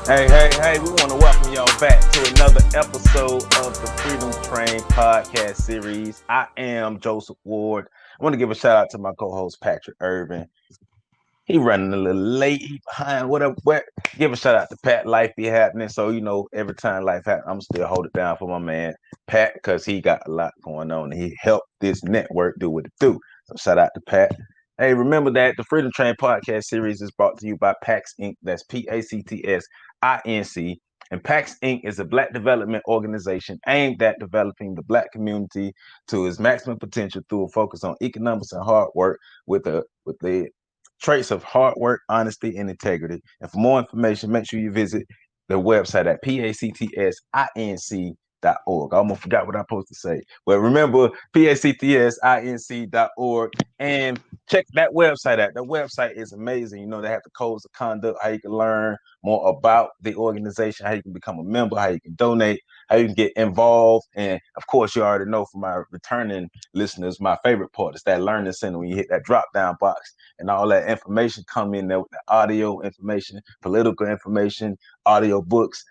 Hey, we want to welcome y'all back to another episode of the Freedom Train podcast series. I am Joseph Ward. I want to give a shout out to my co-host, Patrick Irvin. He running a little late, he behind, whatever. But give a shout out to Pat. Life be happening. So, every time life happens, I'm still hold it down for my man, Pat, because he got a lot going on. And he helped this network do what it do. So shout out to Pat. Hey, remember that the Freedom Train podcast series is brought to you by PAX Inc. That's PACTS Inc. And PAX Inc. is a Black development organization aimed at developing the Black community to its maximum potential through a focus on economics and hard work with the traits of hard work, honesty, and integrity. And for more information, make sure you visit the website at pactsinc.org. I almost forgot what I'm supposed to say. Well, remember, pactsinc.org, and check that website out. That website is amazing. They have the codes of conduct, how you can learn more about the organization, how you can become a member, how you can donate, how you can get involved. And of course, you already know from my returning listeners, my favorite part is that learning center when you hit that drop down box and all that information come in there with the audio information, political information, audio books,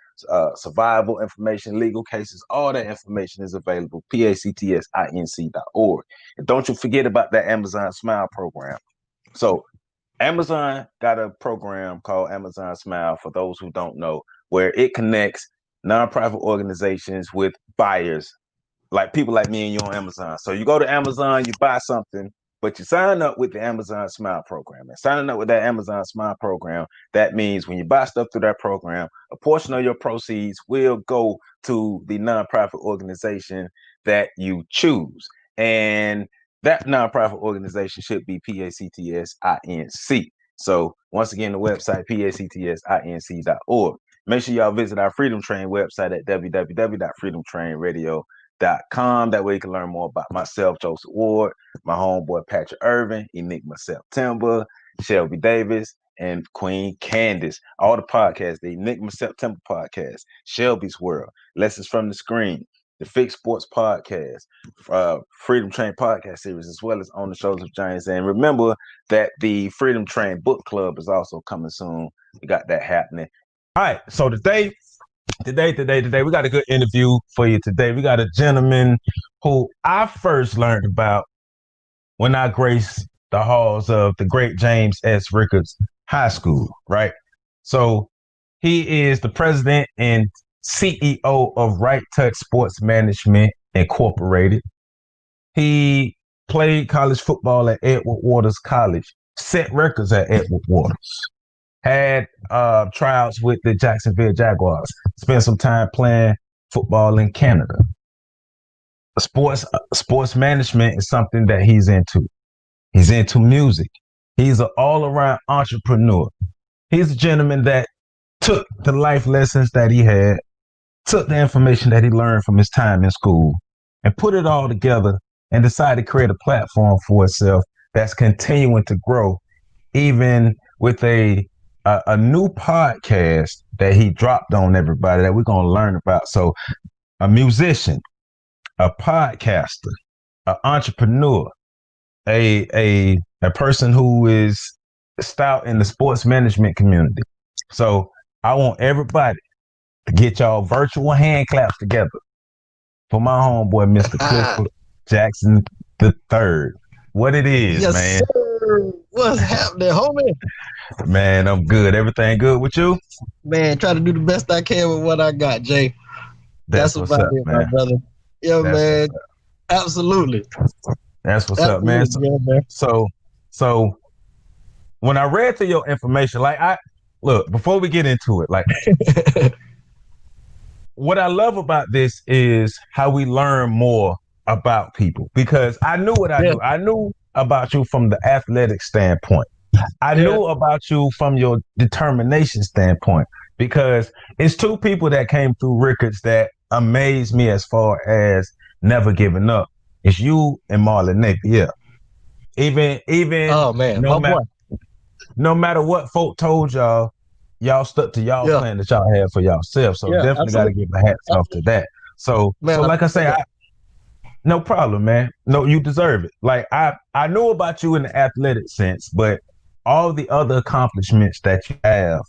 survival information, legal cases, all that information is available. pactsinc.org. And don't you forget about that Amazon Smile program. So Amazon got a program called Amazon Smile, for those who don't know, where it connects nonprofit organizations with buyers, like people like me and you on Amazon. So you go to Amazon, you buy something, but you sign up with the Amazon Smile program. And signing up with that Amazon Smile program, that means when you buy stuff through that program, a portion of your proceeds will go to the nonprofit organization that you choose. And that nonprofit organization should be PACTS Inc. So once again, the website, pactsinc.org. Make sure y'all visit our Freedom Train website at www.freedomtrainradio.com. That way you can learn more about myself, Joseph Ward, my homeboy Patrick Irvin, Enigma September, Shelby Davis, and Queen Candace. All the podcasts, the Enigma September podcast, Shelby's World, Lessons from the Screen, the Fixed Sports podcast, Freedom Train podcast series, as well as On the Shoulders of Giants. And remember that the Freedom Train book club is also coming soon. We got that happening. All right, so today, we got a good interview for you today. We got a gentleman who I first learned about when I graced the halls of the great James S. Rickards High School, right? So he is the president and CEO of Right Touch Sports Management Incorporated. He played college football at Edward Waters College, set records at Edward Waters, had tryouts with the Jacksonville Jaguars, spent some time playing football in Canada. Sports management is something that he's into. He's into music. He's an all-around entrepreneur. He's a gentleman that took the life lessons that he had, took the information that he learned from his time in school, and put it all together and decided to create a platform for itself that's continuing to grow, even with a new podcast that he dropped on everybody that we're going to learn about. So a musician, a podcaster, an entrepreneur, a person who is stout in the sports management community. So I want everybody to get y'all virtual hand claps together for my homeboy, Mr. Clifford Jackson III. What it is, yes, man. Sir. What's happening, homie? Man, I'm good. Everything good with you? Man, try to do the best I can with what I got, Jay. That's what's up, man. My brother. Yeah, that's man. Absolutely. That's what's up, man. So when I read through your information, look, before we get into it, what I love about this is how we learn more about people, because I knew what I knew. I knew about you from the athletic standpoint. I knew about you from your determination standpoint, because it's two people that came through Rickards that amazed me as far as never giving up. It's you and Marlon Napier. Even oh man, no matter what folk told y'all stuck to y'all plan that y'all had for yourself. So definitely got to give a hats off to that. So like I say, no problem, man. No, you deserve it. Like I know about you in the athletic sense, but all the other accomplishments that you have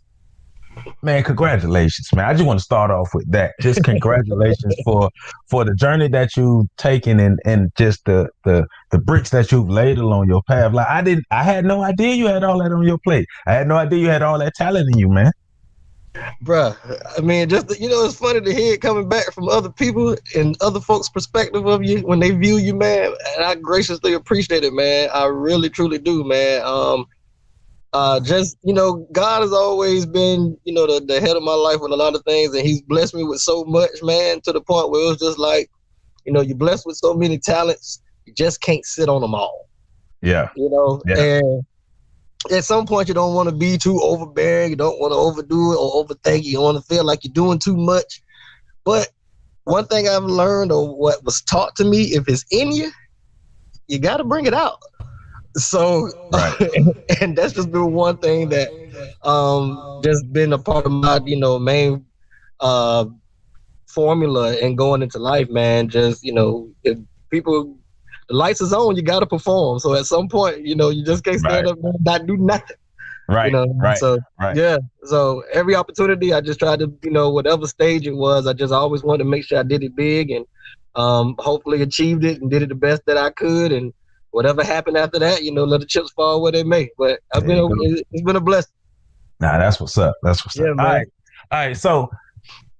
Man, congratulations, man. I just want to start off with that. Just congratulations for the journey that you've taken and just the bricks that you've laid along your path. Like I had no idea you had all that on your plate. I had no idea you had all that talent in you, man. Bruh, I mean, just it's funny to hear it coming back from other people and other folks' perspective of you when they view you, man. And I graciously appreciate it, man. I really, truly do, man. God has always been, the head of my life with a lot of things, and He's blessed me with so much, man, to the point where it was just like, you're blessed with so many talents, you just can't sit on them all. Yeah. And at some point, you don't want to be too overbearing. You don't want to overdo it or overthink. You don't want to feel like you're doing too much. But one thing I've learned, or what was taught to me, if it's in you, you got to bring it out. So, right. And that's just been one thing that just been a part of my, main formula in going into life, man. Just, if people... the lights is on, you got to perform. So at some point, you just can't stand up and not do nothing. Right. So, yeah. So every opportunity, I just tried to, whatever stage it was, I just always wanted to make sure I did it big and hopefully achieved it and did it the best that I could. And whatever happened after that, let the chips fall where they may. But it's been a blessing. Nah, that's what's up. That's what's up. Man. All right. So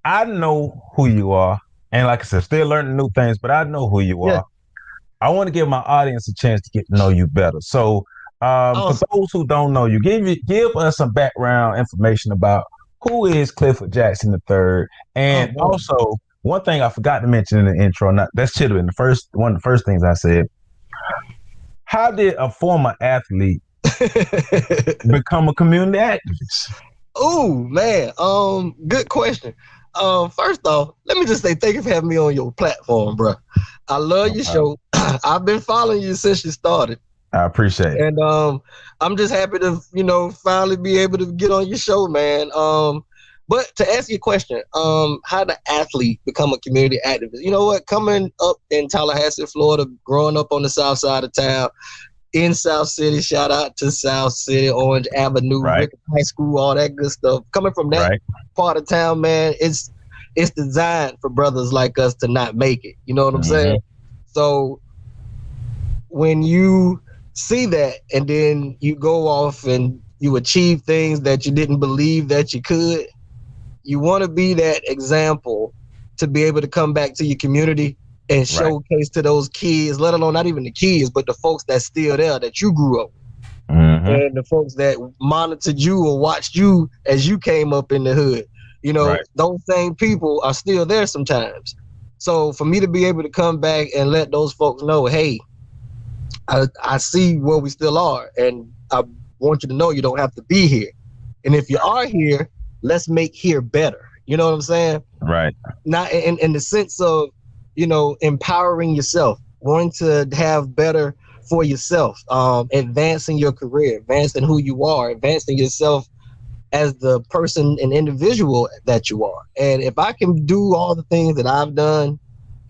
I know who you are. And like I said, still learning new things, but I know who you are. I want to give my audience a chance to get to know you better. So for those who don't know you, give us some background information about who is Clifford Jackson III. And also, one thing I forgot to mention in the intro, that should have been one of the first things I said. How did a former athlete become a community activist? Oh, man. Good question. First off, let me just say thank you for having me on your platform, bro. I love your show. I've been following you since you started. I appreciate it. And I'm just happy to, finally be able to get on your show, man. But to answer your question, how the athlete become a community activist? You know what? Coming up in Tallahassee, Florida, growing up on the south side of town, in South City, shout out to South City, Orange Avenue, Ricketts High School, all that good stuff. Coming from that part of town, man, it's designed for brothers like us to not make it. You know what I'm saying? So when you see that and then you go off and you achieve things that you didn't believe that you could, you want to be that example to be able to come back to your community and showcase to those kids, let alone not even the kids, but the folks that's still there that you grew up with. And the folks that monitored you or watched you as you came up in the hood. Those same people are still there sometimes. So for me to be able to come back and let those folks know, hey, I see where we still are, and I want you to know you don't have to be here. And if you are here, let's make here better. You know what I'm saying? Right. Not in the sense of, empowering yourself, wanting to have better for yourself, advancing your career, advancing who you are, advancing yourself as the person and individual that you are. And if I can do all the things that I've done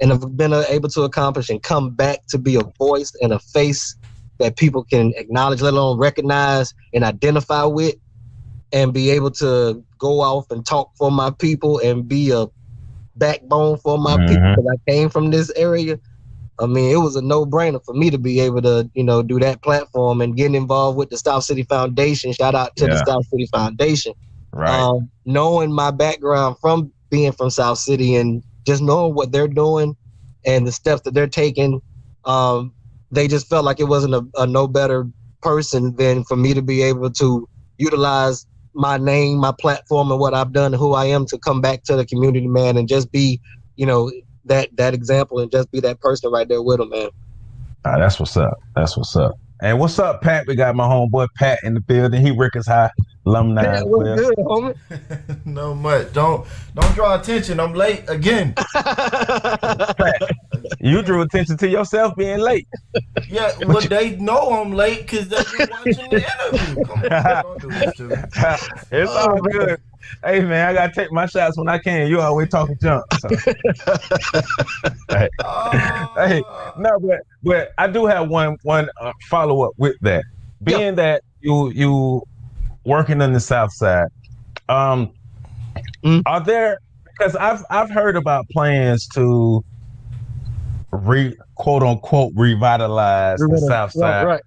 and have been able to accomplish and come back to be a voice and a face that people can acknowledge, let alone recognize and identify with, and be able to go off and talk for my people and be a backbone for my people, because I came from this area. I mean, it was a no-brainer for me to be able to, do that platform and get involved with the South City Foundation. Shout out to the South City Foundation. Right. Knowing my background from being from South City and just knowing what they're doing and the steps that they're taking, they just felt like it wasn't a no better person than for me to be able to utilize my name, my platform, and what I've done and who I am to come back to the community, man, and just be, that example and just be that person right there with them, man. That's what's up. That's what's up. And what's up, Pat? We got my homeboy Pat in the building. He Ricketts High alumni. Yeah, what's good, homie? No much. Don't draw attention. I'm late again. Pat, you drew attention to yourself being late. Yeah, well, they know I'm late because they've been watching the interview. Come on, don't do this to me. It's all good. Hey, man, I got to take my shots when I can. You always talking junk. So. Hey, no, but I do have one follow-up with that. Being that you working on the South Side, Are there, because I've heard about plans to quote unquote revitalize the South Side, right.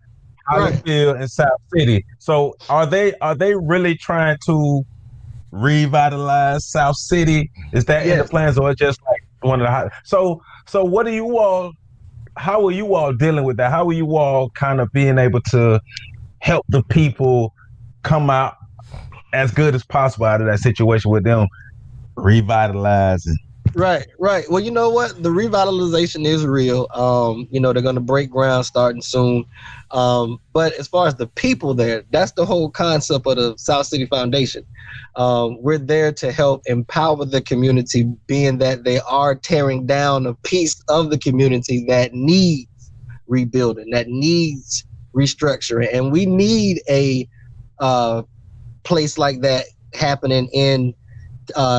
Field and South City. So are they really trying to revitalize South City? Is that in the plans, or just like one of the so what do you all, how are you all dealing with that? How are you all kind of being able to help the people come out as good as possible out of that situation with them revitalizing? Right. Well, you know what? The revitalization is real. They're going to break ground starting soon. But as far as the people there, that's the whole concept of the South City Foundation. We're there to help empower the community, being that they are tearing down a piece of the community that needs rebuilding, that needs restructuring. And we need a place like that happening in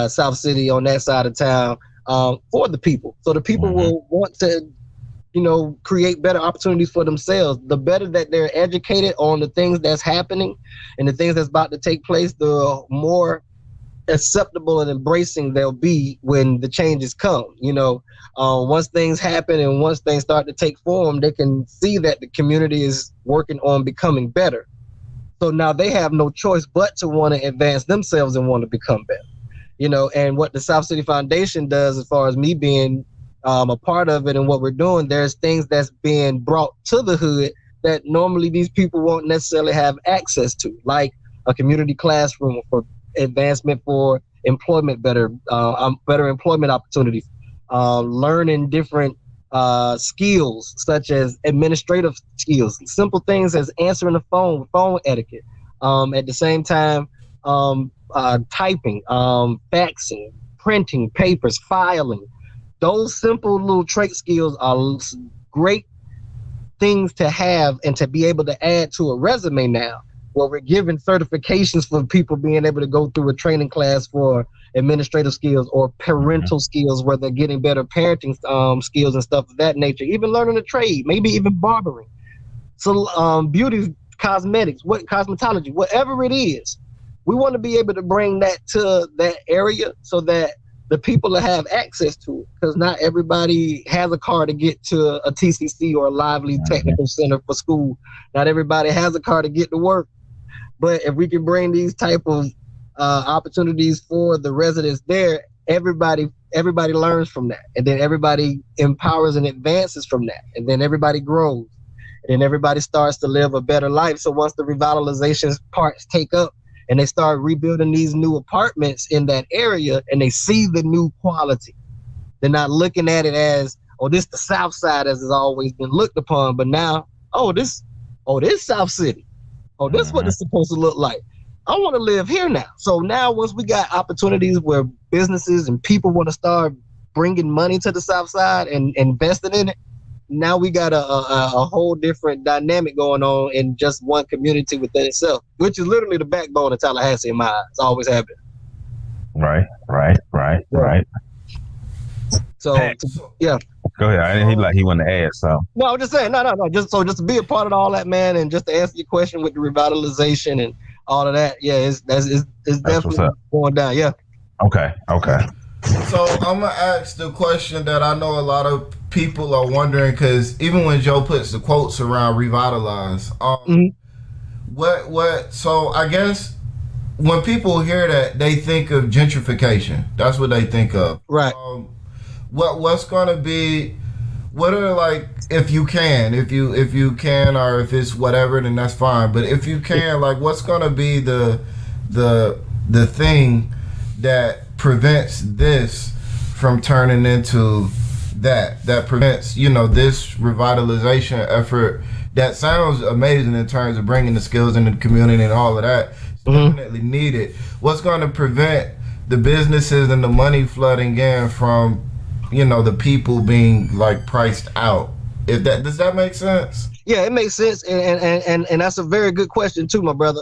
South City, on that side of town, for the people. So the people will want to, create better opportunities for themselves. The better that they're educated on the things that's happening and the things that's about to take place, the more acceptable and embracing they'll be when the changes come. Once things happen and once things start to take form, they can see that the community is working on becoming better. So now they have no choice but to want to advance themselves and want to become better. And what the South City Foundation does, as far as me being a part of it and what we're doing, there's things that's being brought to the hood that normally these people won't necessarily have access to, like a community classroom for advancement for employment, better employment opportunities, learning different skills such as administrative skills, simple things as answering the phone etiquette. At the same time, typing, faxing, printing papers, filing. Those simple little trait skills are great things to have and to be able to add to a resume now, where we're giving certifications for people being able to go through a training class for administrative skills or parental skills, where they're getting better parenting skills and stuff of that nature, even learning a trade, maybe even barbering. So beauty, cosmetics, cosmetology, whatever it is. We want to be able to bring that to that area so that the people that have access to it, because not everybody has a car to get to a TCC or a Lively Technical Center for school. Not everybody has a car to get to work. But if we can bring these type of opportunities for the residents there, everybody learns from that. And then everybody empowers and advances from that. And then everybody grows. And then everybody starts to live a better life. So once the revitalization parts take up, and they start rebuilding these new apartments in that area, and they see the new quality. They're not looking at it as, this the South Side as it's always been looked upon, but now, this South City. This what it's supposed to look like. I want to live here now. So now once we got opportunities where businesses and people want to start bringing money to the South Side and investing in it, now we got a whole different dynamic going on in just one community within itself, which is literally the backbone of Tallahassee in my eyes. It's always happened. Right. So, yeah. Go ahead. I didn't he wanted to add something. No, I'm just saying, no. Just to be a part of all that, man, and just to answer your question with the revitalization and all of that, yeah, it's definitely going down. Yeah. Okay. So I'm gonna ask the question that I know a lot of people are wondering, because even when Joe puts the quotes around revitalize, what? So I guess when people hear that, they think of gentrification. That's what they think of. Right. What's gonna be? What are, like, if you can, or if it's whatever, then that's fine. But if you can, like, what's gonna be the thing that prevents this from turning into that prevents, this revitalization effort that sounds amazing in terms of bringing the skills into the community and all of that. It's definitely needed. What's going to prevent the businesses and the money flooding in from, the people being, like, priced out? Does that make sense? Yeah, it makes sense, and that's a very good question too, my brother.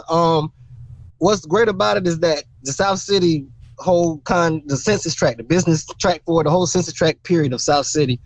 What's great about it is that the South City the census tract, the business tract for the whole census tract period of South City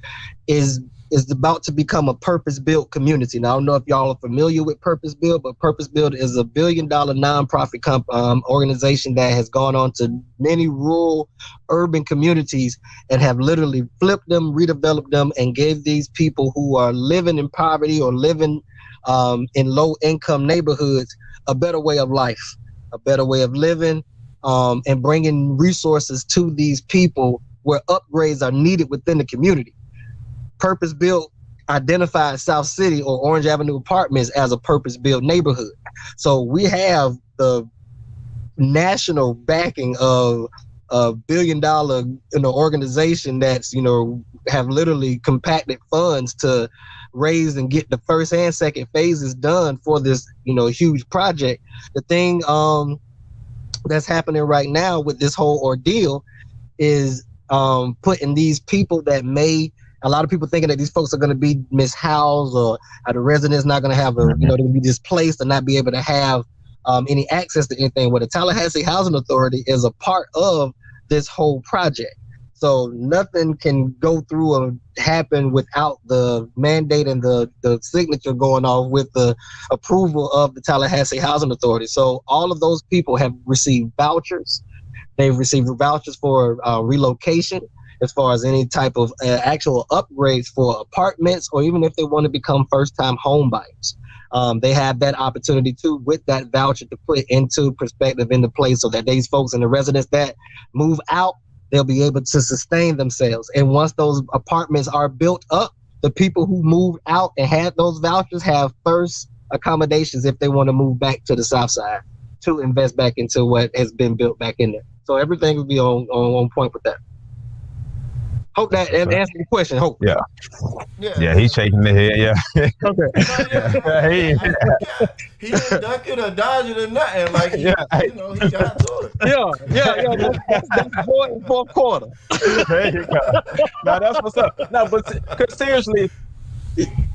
is is about to become a purpose-built community. Now, I don't know if y'all are familiar with Purpose-Built, but Purpose-Built is a $1 billion nonprofit organization that has gone on to many rural, urban communities and have literally flipped them, redeveloped them, and gave these people who are living in poverty or living in low-income neighborhoods a better way of life, a better way of living, and bringing resources to these people where upgrades are needed within the community. Purpose-Built identified South City or Orange Avenue Apartments as a purpose-built neighborhood. So we have the national backing of a $1 billion organization that's, have literally compacted funds to raise and get the first and second phases done for this, huge project. The thing that's happening right now with this whole ordeal is putting these people that a lot of people thinking that these folks are going to be mishoused or the residents not going to have they're going to be displaced and not be able to have any access to anything. Well, the Tallahassee Housing Authority is a part of this whole project. So nothing can go through or happen without the mandate and the signature going off with the approval of the Tallahassee Housing Authority. So all of those people have received vouchers. They've received vouchers for relocation, as far as any type of actual upgrades for apartments, or even if they want to become first-time home buyers. They have that opportunity too with that voucher to put into perspective into place so that these folks and the residents that move out, they'll be able to sustain themselves. And once those apartments are built up, the people who moved out and had those vouchers have first accommodations if they want to move back to the South Side to invest back into what has been built back in there. So everything will be on point with that. Hope that answered the question. Hope. Yeah, he's shaking the head. Yeah. Okay. He didn't duck it or dodge it or nothing. Like, he got to it. Yeah. That's more in fourth quarter. There you go. Now that's what's up. No, but seriously,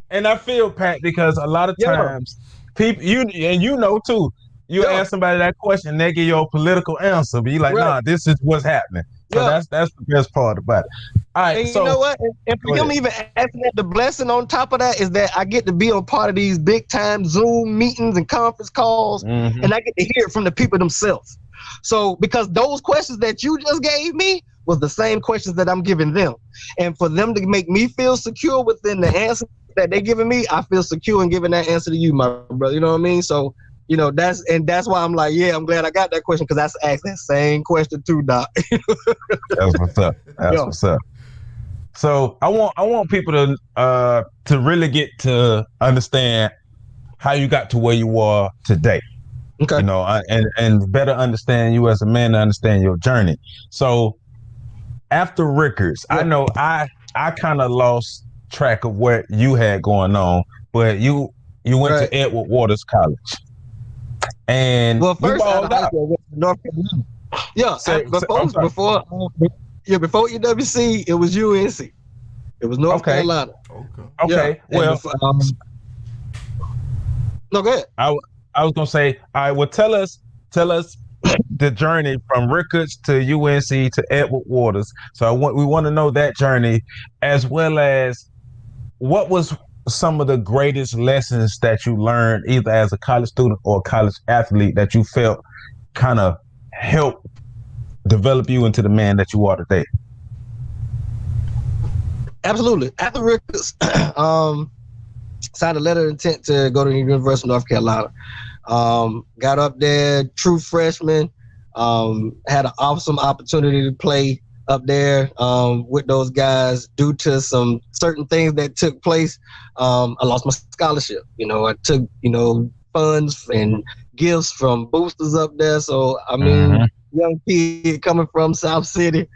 and I feel, Pat, because a lot of times people, too, you ask somebody that question, they give you a political answer, but you're like, nah, this is what's happening. So that's the best part about it. All right, and so, you know what? And for him even asking that, the blessing on top of that is that I get to be on part of these big time Zoom meetings and conference calls, and I get to hear it from the people themselves. So because those questions that you just gave me was the same questions that I'm giving them, and for them to make me feel secure within the answer that they're giving me, I feel secure in giving that answer to you, my brother. You know what I mean? So. That's why I'm like, I'm glad I got that question, because that's asked that same question too, Doc. That's what's up. That's what's up. So I want people to really get to understand how you got to where you are today. Okay. And better understand you as a man, to understand your journey. So after Rickards, I know I kind of lost track of what you had going on, but you went to Edward Waters College. And first out of North Carolina. Before EWC, it was UNC. It was North Carolina. Okay. Well, no, go ahead. I was gonna say, all right. Well, tell us the journey from Rickards to UNC to Edward Waters. So we want to know that journey, as well as what was some of the greatest lessons that you learned, either as a college student or a college athlete, that you felt kind of helped develop you into the man that you are today? Absolutely. After Rickards, signed a letter of intent to go to the University of North Carolina. Got up there, true freshman, had an awesome opportunity to play up there with those guys. Due to some certain things that took place, I lost my scholarship. I took, funds and gifts from boosters up there. So, I mean, young kid coming from South City,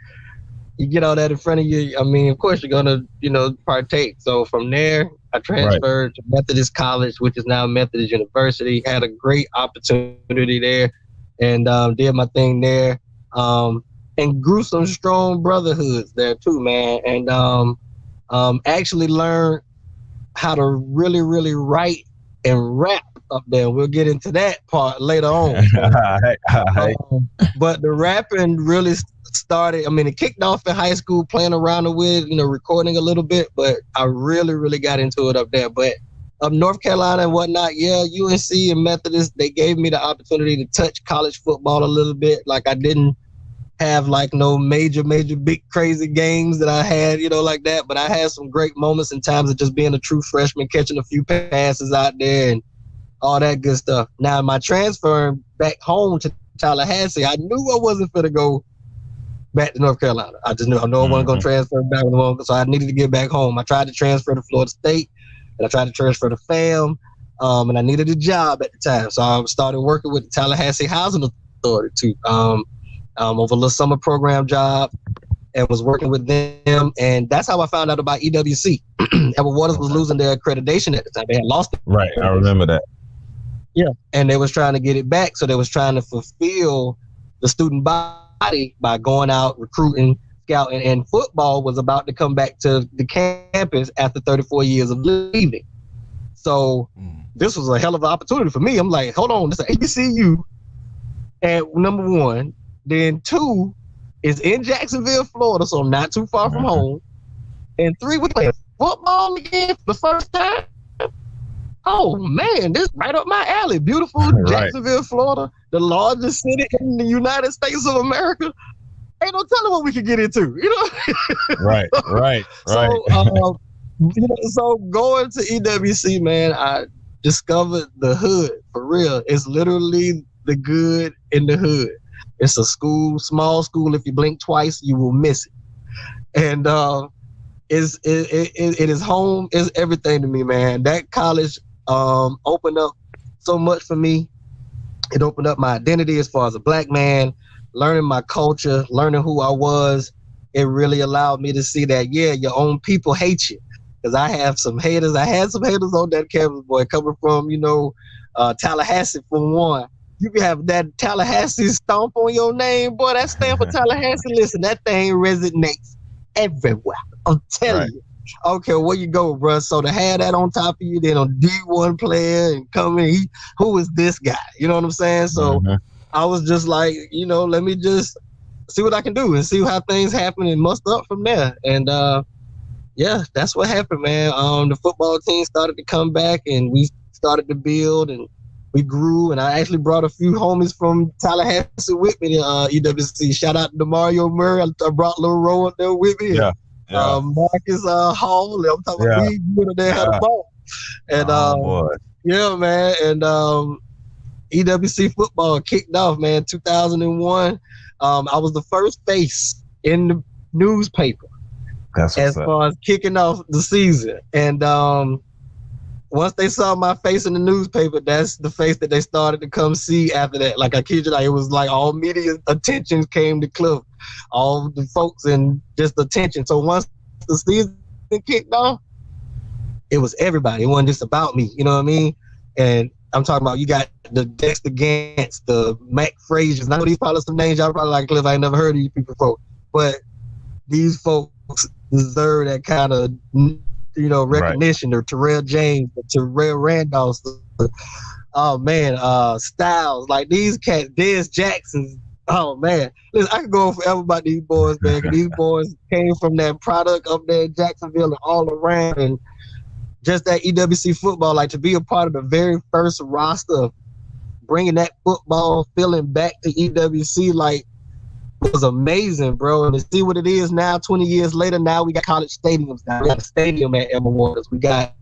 you get all that in front of you. I mean, of course, you're going to, partake. So from there, I transferred to Methodist College, which is now Methodist University. Had a great opportunity there and did my thing there. And grew some strong brotherhoods there too, man. And actually learned how to really, really write and rap up there. We'll get into that part later on. But the rapping really started, I mean, it kicked off in high school playing around with, recording a little bit, but I really got into it up there. But up North Carolina and whatnot, UNC and Methodist, they gave me the opportunity to touch college football a little bit. Like I didn't have like no major big crazy games that I had, like that. But I had some great moments and times of just being a true freshman, catching a few passes out there and all that good stuff. Now, my transfer back home to Tallahassee, I knew I wasn't going to go back to North Carolina. I know I wasn't going to transfer back home, so I needed to get back home. I tried to transfer to Florida State, and I tried to transfer to FAM, and I needed a job at the time. So I started working with the Tallahassee Housing Authority too. Over a little summer program job, and was working with them, and that's how I found out about EWC. Edward Waters was losing their accreditation at the time; they had lost it. Right, I remember that. Yeah, and they was trying to get it back, so they was trying to fulfill the student body by going out recruiting, scouting, and football was about to come back to the campus after 34 years of leaving. So this was a hell of an opportunity for me. I'm like, hold on, this is HBCU, and number one. Then 2 is in Jacksonville, Florida, so I'm not too far from home. And 3, we're playing football again for the first time. Oh, man, this is right up my alley. Beautiful Jacksonville, Florida, the largest city in the United States of America. Ain't no telling what we could get into, Right. So, so going to EWC, man, I discovered the hood, for real. It's literally the good in the hood. It's a small school. If you blink twice, you will miss it. And it is home. It's everything to me, man. That college opened up so much for me. It opened up my identity as far as a black man, learning my culture, learning who I was. It really allowed me to see that, your own people hate you. Because I have some haters. I had some haters on that campus, boy, coming from, Tallahassee for one. You can have that Tallahassee stomp on your name, boy. That stand for Tallahassee. Listen, that thing resonates everywhere. I'm telling you. I don't care where you go, bro. So to have that on top of you, then a D1 player and come in, who is this guy? You know what I'm saying? So I was just like, let me just see what I can do and see how things happen and muster up from there. And that's what happened, man. The football team started to come back and we started to build and we grew, and I actually brought a few homies from Tallahassee with me to EWC. Shout out to Mario Murray. I brought Lil Rowe up there with me. Marcus Hall. I'm talking about we went there had a ball. And man. And EWC football kicked off, man, 2001. I was the first face in the newspaper as far as kicking off the season. And once they saw my face in the newspaper, that's the face that they started to come see after that. Like I kid you not, it was like all media attention came to Cliff, all the folks and just attention. So once the season kicked off, it was everybody. It wasn't just about me, you know what I mean? And I'm talking about you got the Dexter Gantz, the Mac Fraziers. I know these probably some names y'all probably like, Cliff. I ain't never heard of these people folk, but these folks deserve that kind of recognition. Or Terrell James, or Terrell Randolph, Styles, like these cats, Des Jacksons. Oh man, listen, I could go on forever about these boys, man. These boys came from that product up there in Jacksonville and all around, and just that EWC football, like to be a part of the very first roster, bringing that football feeling back to EWC, like was amazing, bro. And to see what it is now, 20 years later, now we got college stadiums now. We got a stadium at Edward Waters. We got,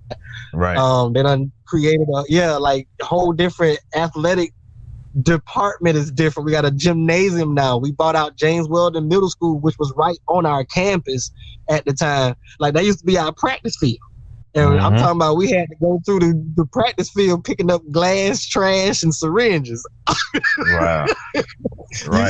they done created a whole different athletic department is different. We got a gymnasium now. We bought out James Weldon Middle School, which was right on our campus at the time. Like that used to be our practice field. And I'm talking about we had to go through the practice field picking up glass, trash, and syringes. Wow. You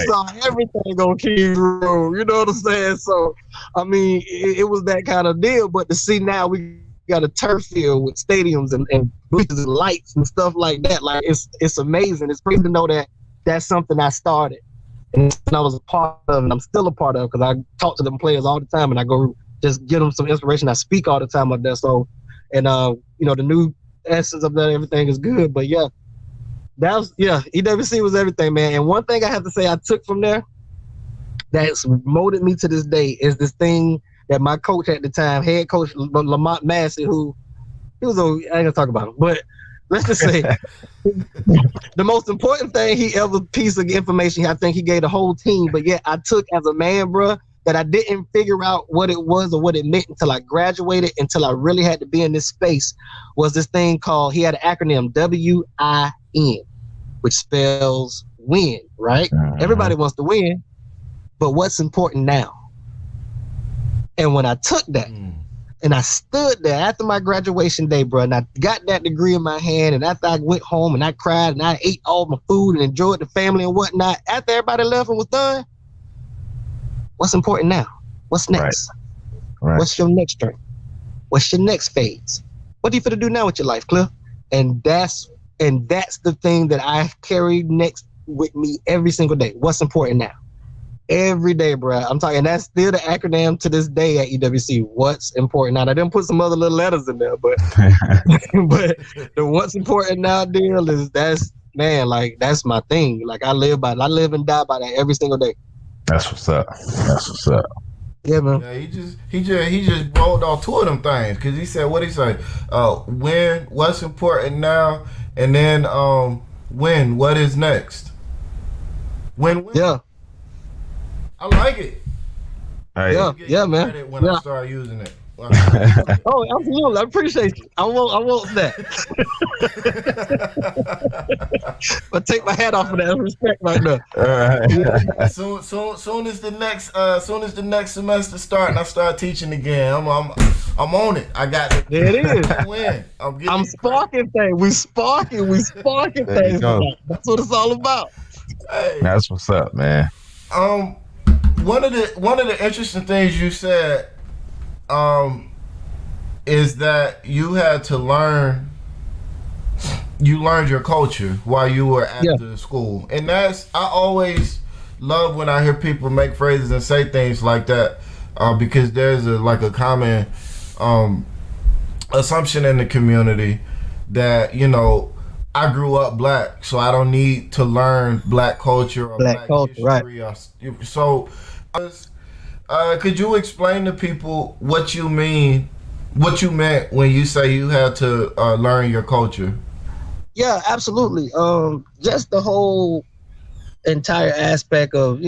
saw everything on Kings Road. You know what I'm saying? So, I mean, it was that kind of deal. But to see now we got a turf field with stadiums and bleachers and lights and stuff like that, like it's amazing. It's crazy to know that that's something I started and I was a part of, and I'm still a part of, because I talk to them players all the time and I go just give them some inspiration. I speak all the time up there. So, and the new essence of that, everything is good. But yeah, EWC was everything, man. And one thing I have to say I took from there that's molded me to this day is this thing that my coach at the time, head coach Lamont Massey, who I ain't gonna talk about him, but let's just say the most important thing piece of information I think he gave the whole team, but yet I took as a man, bro, that I didn't figure out what it was or what it meant until I graduated, until I really had to be in this space, was this thing called, he had an acronym, WIN, which spells win, right? Everybody wants to win, but what's important now? And when I took that, and I stood there after my graduation day, bro, and I got that degree in my hand, and after I went home and I cried and I ate all my food and enjoyed the family and whatnot, after everybody left and was done, what's important now? What's next? Right. What's your next turn? What's your next phase? What are you finna do now with your life, Cliff? And that's the thing that I carry next with me every single day. What's important now? Every day, bro. I'm talking, that's still the acronym to this day at EWC. What's important now? I didn't put some other little letters in there, but but the what's important now deal is that's my thing. Like I live and die by that every single day. That's what's up. Yeah, man. Yeah, he just rolled off two of them things because he said, what he say? When, what's important now, and then when, what is next? When. Yeah. I like it. Right. Yeah, man. When I start using it. Oh, absolutely. I appreciate you. I want that. But take my hat off for that respect right now. Soon as the next semester start and I start teaching again, I'm on it. I got it. There it is. Win. I'm sparking things. We sparking things. That's what it's all about. Hey. That's what's up, man. One of the interesting things you said is that you had to learned your culture while you were at the school. And I always love when I hear people make phrases and say things like that because there's a common assumption in the community that, I grew up black, so I don't need to learn black culture or black history. Right. So, could you explain to people what you meant when you say you had to learn your culture? Yeah, absolutely. Just the whole entire aspect of,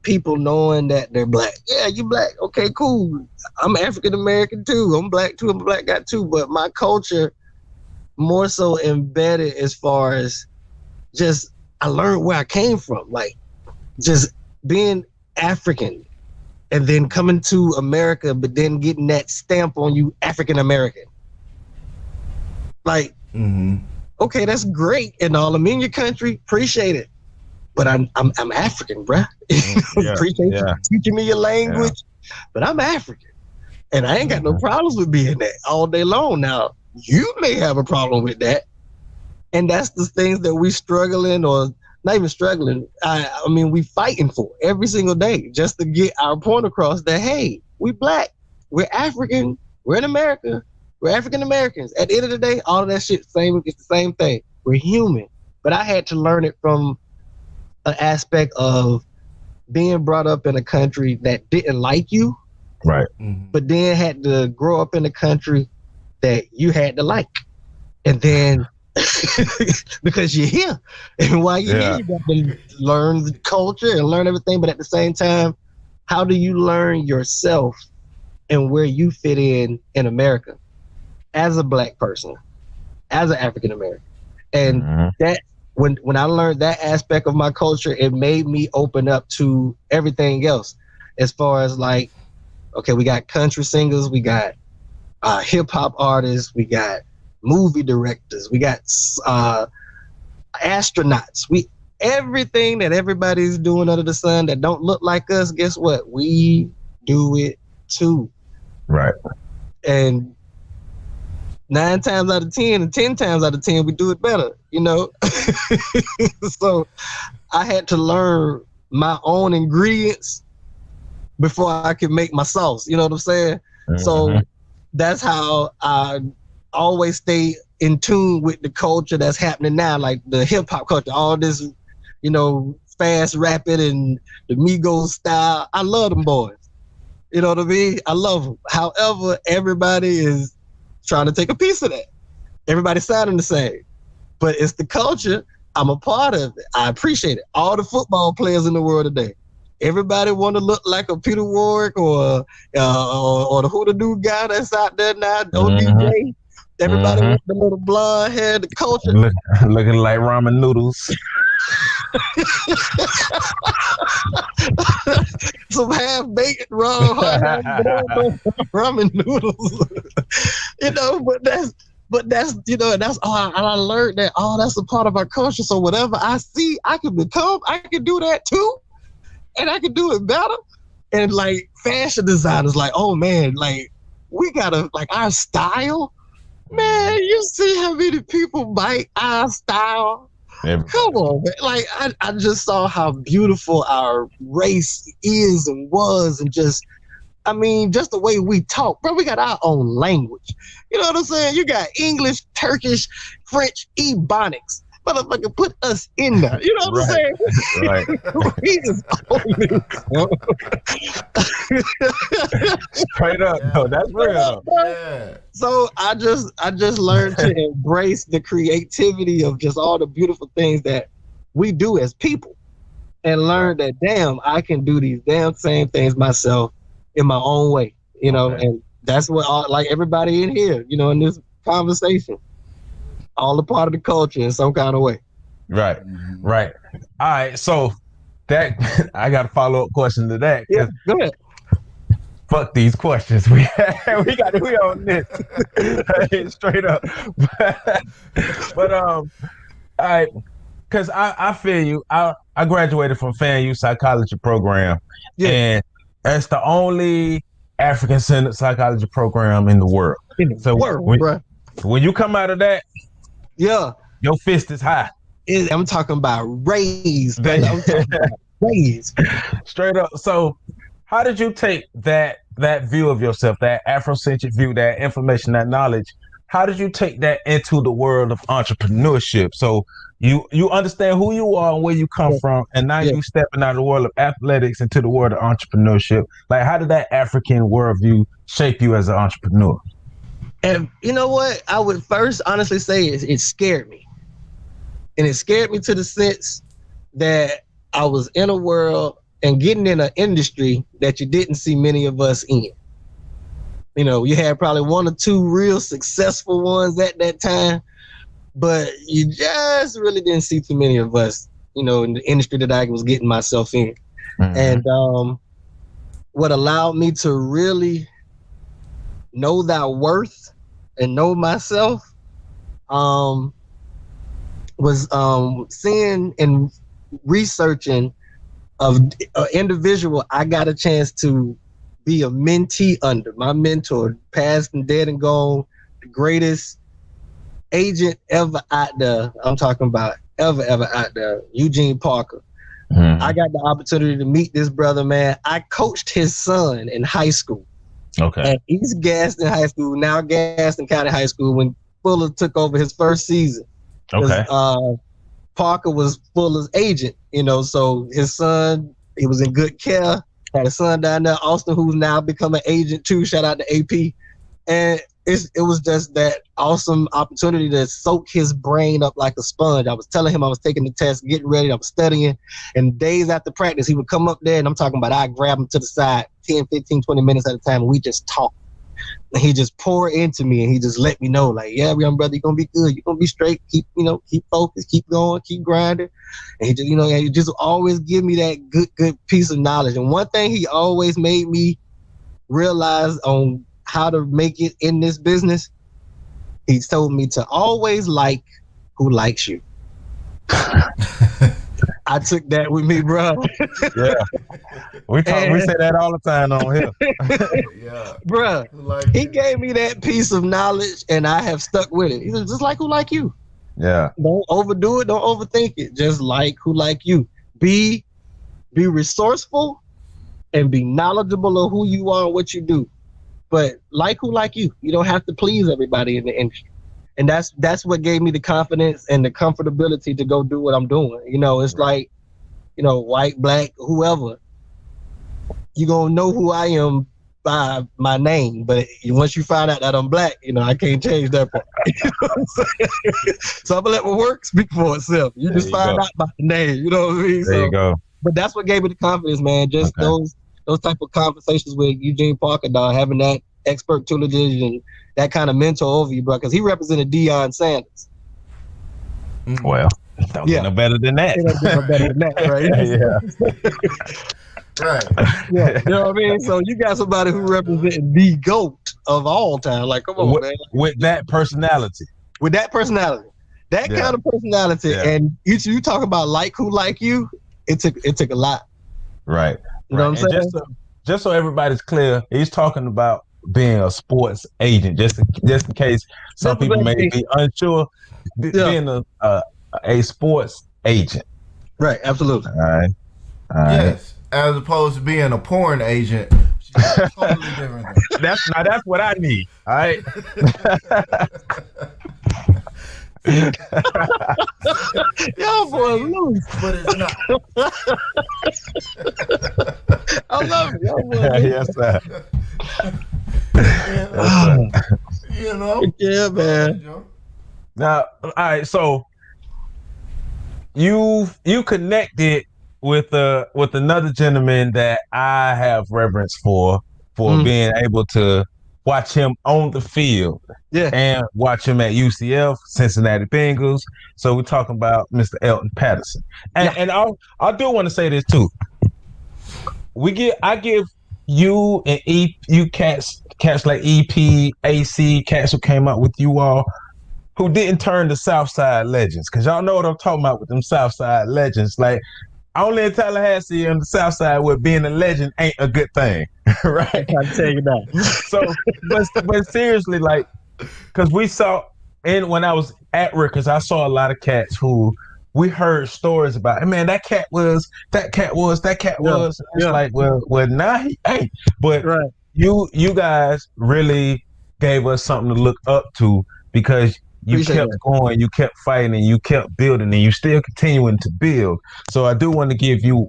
people knowing that they're black. Yeah, you black. Okay, cool. I'm African American too. I'm black too. I'm a black guy too. But my culture more so embedded as far as just I learned where I came from, like just being African and then coming to America, but then getting that stamp on you, African American. Like, okay, that's great and all. I'm in your country, appreciate it, but I'm African, bruh. Appreciate you teaching me your language, but I'm African, and I ain't got no problems with being that all day long. Now, you may have a problem with that. And that's the things that we struggling, or not even struggling. I mean, we fighting for every single day just to get our point across that, hey, we black, we're African, we're in America, we're African Americans. At the end of the day, all of that shit, it's the same thing. We're human. But I had to learn it from an aspect of being brought up in a country that didn't like you. Right. But then had to grow up in a country that you had to like, and then because you're here, and while you're here, you got to learn the culture and learn everything. But at the same time, how do you learn yourself and where you fit in America as a black person, as an African American? And that when I learned that aspect of my culture, it made me open up to everything else. As far as like, okay, we got country singers, we got hip hop artists, we got movie directors, we got astronauts, everything that everybody's doing under the sun that don't look like us, guess what? We do it too. Right. And 9 times out of 10 and 10 times out of 10, we do it better, So I had to learn my own ingredients before I could make my sauce. You know what I'm saying? So that's how I always stay in tune with the culture that's happening now, like the hip hop culture, all this, you know, fast rapping and the Migos style. I love them boys. You know what I mean? I love them. However, everybody is trying to take a piece of that. Everybody's sounding the same, but it's the culture. I'm a part of it. I appreciate it. All the football players in the world today, everybody want to look like a Peter Warwick or the who the new guy that's out there now, ODJ. Everybody with the little blonde hair, the culture. Looking like ramen noodles. Some half-baked ramen noodles. You know, but that's you know, and that's I learned that that's a part of our culture. So whatever I see, I can become, I can do that too, and I can do it better. And like fashion designers, like, oh man, like we gotta like our style. Man, you see how many people bite our style? Come on, man. Like, I just saw how beautiful our race is and was, and just, I mean, just the way we talk. Bro, we got our own language. You know what I'm saying? You got English, Turkish, French, Ebonics. Motherfucker, put us in there. You know what I'm saying? Right. We just own it. Straight up. No, that's real. Yeah. So I just learned to embrace the creativity of just all the beautiful things that we do as people, and learn that damn, I can do these damn same things myself in my own way. You know, and that's what like everybody in here, you know, in this conversation, all a part of the culture in some kind of way. Right. Right. All right. So that I got a follow-up question to that. Yeah, go ahead. Fuck these questions. We on this. Straight up. But all right, because I feel you. I graduated from FAMU psychology program, and that's the only African-centered psychology program in the world. When you come out of that, your fist is high. I'm talking about raised. I'm talking about raised. Straight up. So how did you take that view of yourself, that Afrocentric view, that information, that knowledge? How did you take that into the world of entrepreneurship? So you understand who you are and where you come from, and now you stepping out of the world of athletics into the world of entrepreneurship. Like, how did that African worldview shape you as an entrepreneur? And you know what? I would first honestly say it scared me. And it scared me to the sense that I was in a world and getting in an industry that you didn't see many of us in. You know, you had probably one or two real successful ones at that time, but you just really didn't see too many of us, you know, in the industry that I was getting myself in. And what allowed me to really know thy worth and know myself was seeing and researching of an individual I got a chance to be a mentee under. My mentor, past and dead and gone, the greatest agent ever out there. I'm talking about ever out there, Eugene Parker. I got the opportunity to meet this brother, man. I coached his son in high school. At East Gaston High School, now Gaston County High School, when Fuller took over his first season. Parker was Fuller's agent, you know, so his son, he was in good care. Had a son down there, Austin, who's now become an agent too. Shout out to AP. And it was just that awesome opportunity to soak his brain up like a sponge. I was telling him I was taking the test, getting ready, I was studying. And days after practice, he would come up there, and I'm talking about I grab him to the side 10, 15, 20 minutes at a time, and we just talk. And he just pour into me, and he just let me know, like, yeah, young brother, you're going to be good. You're going to be straight. Keep focused, keep going, keep grinding. And he just, he just always give me that good piece of knowledge. And one thing he always made me realize on how to make it in this business, he told me to always like who likes you. I took that with me, bro. We say that all the time on here. Bro, he gave me that piece of knowledge, and I have stuck with it. He said, just like who like you. Don't overdo it. Don't overthink it. Just like who like you. Be resourceful and be knowledgeable of who you are and what you do. But like who like you. You don't have to please everybody in the industry. And that's what gave me the confidence and the comfortability to go do what I'm doing. You know, it's like, you know, white, black, whoever, you gonna know who I am by my name. But once you find out that I'm black, you know, I can't change that part. You know what I'm saying? So I'm gonna let my work speak for itself. You just find out by the name. You know what I mean? There you go. But that's what gave me the confidence, man. Just those type of conversations with Eugene Parker, dog, having that expert tutelage and that kind of mentor over you, bro, because he represented Deion Sanders. Well, don't get no better than that. Don't get no better than that, right? Right. Yeah, you know what I mean? So you got somebody who represented the GOAT of all time. Like, come on, man. With that personality. With that personality. That kind of personality. Yeah. And you talk about like who like you, it took a lot. Right. You know what I'm saying? Just so everybody's clear, he's talking about being a sports agent, just in case some people may be unsure. Being a sports agent. Right, absolutely. All right. Yes, as opposed to being a porn agent. Totally different. That's what I need. All right. Y'all boys loose. But it's not. I love it. Y'all boys Yes, sir. You know? Yeah, man. Now, all right. So you connected with another gentleman that I have reverence for being able to watch him on the field, and watch him at UCF, Cincinnati Bengals. So we're talking about Mr. Elton Patterson, and I do want to say this too. I give you and you cats like EP, AC, cats who came up with you all, who didn't turn to Southside legends, because y'all know what I'm talking about with them Southside legends. Like, only in Tallahassee and the Southside where being a legend ain't a good thing, right? I can tell you that. So, but seriously, like, because we saw, and when I was at Rikers, I saw a lot of cats who we heard stories about. Hey, man, that cat was. It's like, well, nah, he ain't. But you guys really gave us something to look up to, because you kept going, you kept fighting, and you kept building, and you still continuing to build. So I do want to give you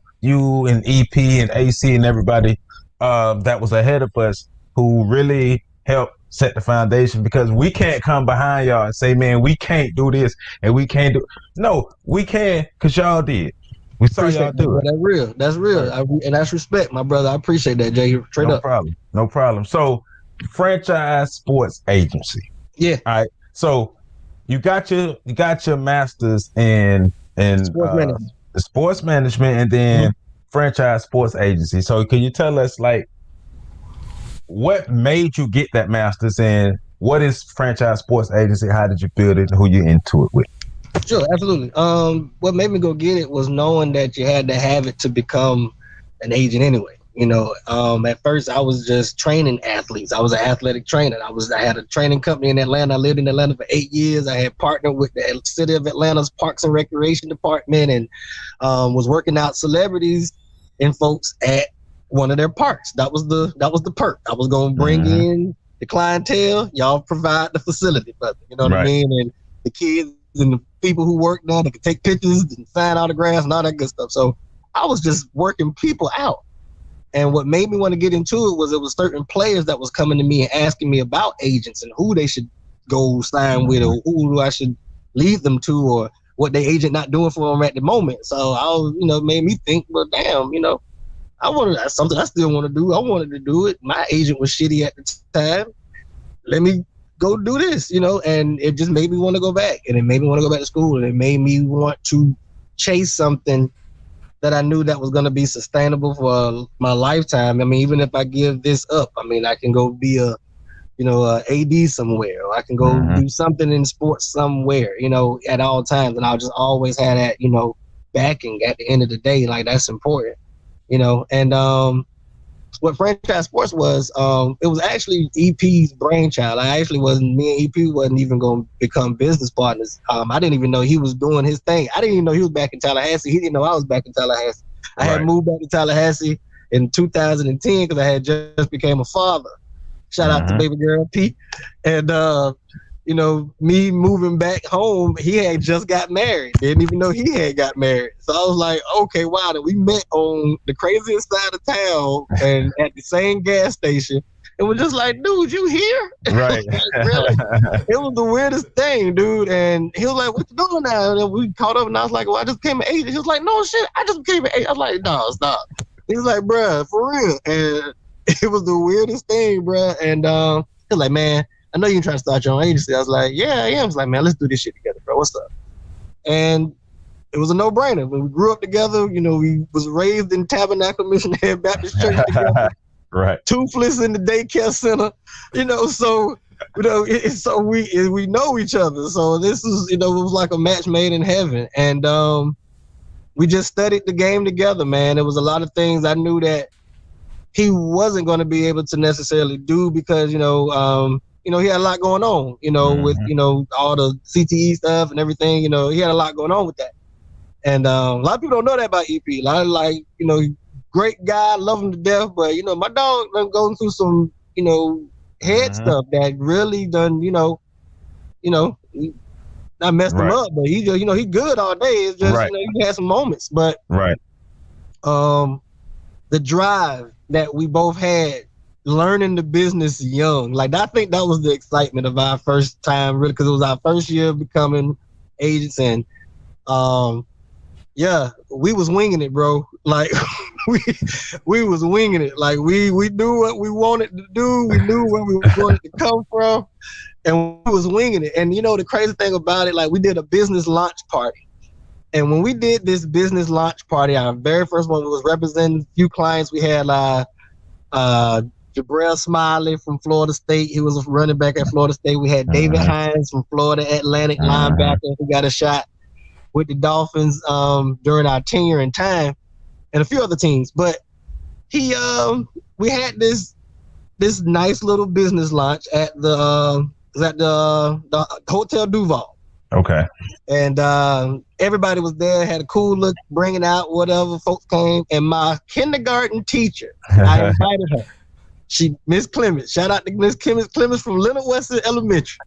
and EP and AC and everybody that was ahead of us who really helped set the foundation, because we can't come behind y'all and say, man, we can't do this and we can't do. No, we can, because y'all did. We saw y'all do it. That's real. And that's respect, my brother. I appreciate that, Jay. Straight up. No problem. So, franchise sports agency. Yeah. All right. So you got your master's in sports management, and then franchise sports agency. So can you tell us, like, what made you get that master's, and what is franchise sports agency? How did you build it, and who you into it with? Sure, absolutely. What made me go get it was knowing that you had to have it to become an agent anyway. You know, at first I was just training athletes. I was an athletic trainer. I had a training company in Atlanta. I lived in Atlanta for 8 years. I had partnered with the city of Atlanta's Parks and Recreation Department, and was working out celebrities and folks at one of their parks. That was the perk. I was going to bring in the clientele. Y'all provide the facility for them. You know what I mean? And the kids and the people who work there, they could take pictures and sign autographs and all that good stuff. So I was just working people out. And what made me want to get into it was certain players that was coming to me and asking me about agents and who they should go sign with, or who I should lead them to, or what their agent not doing for them at the moment. So I was, made me think, well, damn, that's something I still want to do. I wanted to do it. My agent was shitty at the time. Let me go do this, and it just made me want to go back, and it made me want to go back to school, and it made me want to chase something that I knew that was going to be sustainable for my lifetime. I mean, even if I give this up, I mean, I can go be a AD somewhere, or I can go do something in sports somewhere, at all times. And I'll just always have that, backing at the end of the day. Like, that's important, and what franchise sports was, it was actually EP's brainchild. Me and EP wasn't even going to become business partners. I didn't even know he was doing his thing. I didn't even know he was back in Tallahassee. He didn't know I was back in Tallahassee. I had moved back to Tallahassee in 2010 because I had just became a father. Shout out to baby girl P. And me moving back home, he had just got married. Didn't even know he had got married. So I was like, okay, wow. Then we met on the craziest side of town and at the same gas station. And we're just like, dude, you here? Right. Like, really? It was the weirdest thing, dude. And he was like, what you doing now? And then we caught up and I was like, well, I just became an agent. He was like, no shit, I just became an agent. I was like, no, stop. He was like, bruh, for real. And it was the weirdest thing, bruh. And he was like, man, I know you're trying to start your own agency. I was like, yeah, I am. I was like, man, let's do this shit together, bro. What's up? And it was a no-brainer. When we grew up together, we was raised in Tabernacle Missionary Baptist Church together. Right. Toothless in the daycare center, so so we know each other. So this is, it was like a match made in heaven. And we just studied the game together, man. There was a lot of things I knew that he wasn't going to be able to necessarily do because he had a lot going on, with all the CTE stuff and everything. He had a lot going on with that. And a lot of people don't know that about EP. A lot of great guy, love him to death, but my dog done going through some head stuff that really done not messed him up, but he just he good all day. It's just he had some moments, but the drive that we both had learning the business young, like I think that was the excitement of our first time, really, because it was our first year becoming agents. And we was winging it, bro. Like we was winging it. Like we knew what we wanted to do. We knew where we wanted to come from, and we was winging it. And the crazy thing about it, like we did a business launch party. And when we did this business launch party, our very first one was representing a few clients. We had Jabrell Smiley from Florida State. He was a running back at Florida State. We had David Hines from Florida Atlantic, linebacker, who got a shot with the Dolphins during our tenure in time, and a few other teams. But we had this nice little business launch at the Hotel Duval. Okay. And everybody was there, had a cool look, bringing out whatever folks came. And my kindergarten teacher, I invited her. Miss Clemens, shout out to Miss Clemens from Leonard Weston Elementary.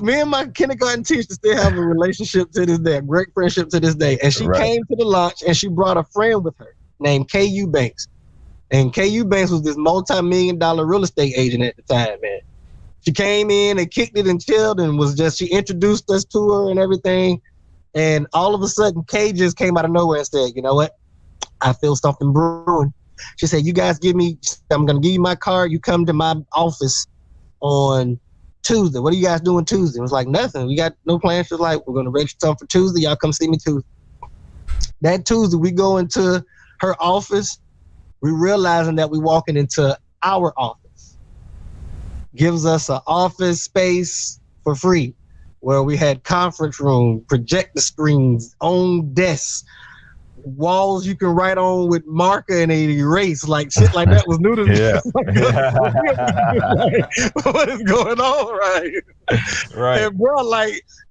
Me and my kindergarten teacher still have a relationship to this day, a great friendship to this day. And she came to the launch and she brought a friend with her named K.U. Banks. And K.U. Banks was this multi-million-dollar real estate agent at the time, man. She came in and kicked it and chilled and she introduced us to her and everything. And all of a sudden, Kay just came out of nowhere and said, you know what? I feel something brewing. She said, you guys I'm going to give you my card. You come to my office on Tuesday. What are you guys doing Tuesday? It was like, nothing. We got no plans. She was like, we're going to register something for Tuesday. Y'all come see me Tuesday. That Tuesday, we go into her office. We realizing that we walking into our office. Gives us an office space for free where we had conference room, projector screens, own desks, walls you can write on with marker and erase, like shit like that was new to me. What is going on, right? And bro,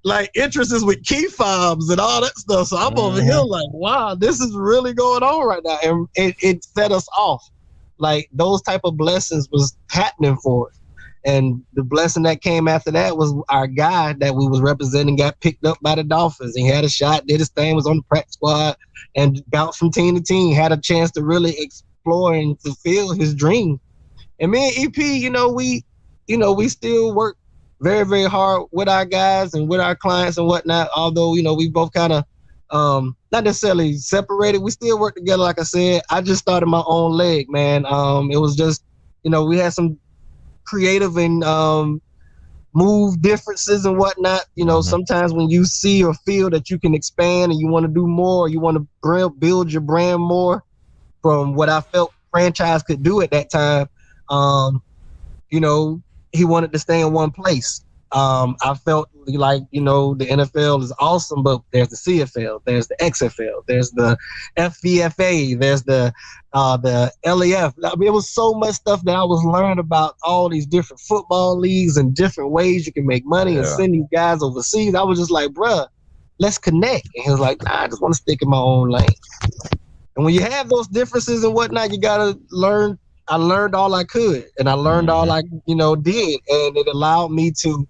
like interests with key fobs and all that stuff. So I'm over here like, wow, this is really going on right now. And it set us off. Like those type of blessings was happening for us. And the blessing that came after that was our guy that we was representing got picked up by the Dolphins. He had a shot, did his thing, was on the practice squad, and bounced from team to team, had a chance to really explore and fulfill his dream. And me and EP, we still work very, very hard with our guys and with our clients and whatnot. Although, we both kind of not necessarily separated. We still work together, like I said. I just started my own leg, man. It was just, we had some creative and move differences and whatnot. Sometimes when you see or feel that you can expand and you want to do more, you want to build your brand more from what I felt franchise could do at that time, he wanted to stay in one place. I felt like, the NFL is awesome, but there's the CFL, there's the XFL, there's the FVFA, there's the LAF. I mean, it was so much stuff that I was learning about all these different football leagues and different ways you can make money and send these guys overseas. I was just like, bruh, let's connect. And he was like, nah, I just want to stick in my own lane. And when you have those differences and whatnot, you got to learn I learned all I could, and I learned all I, did, and it allowed me to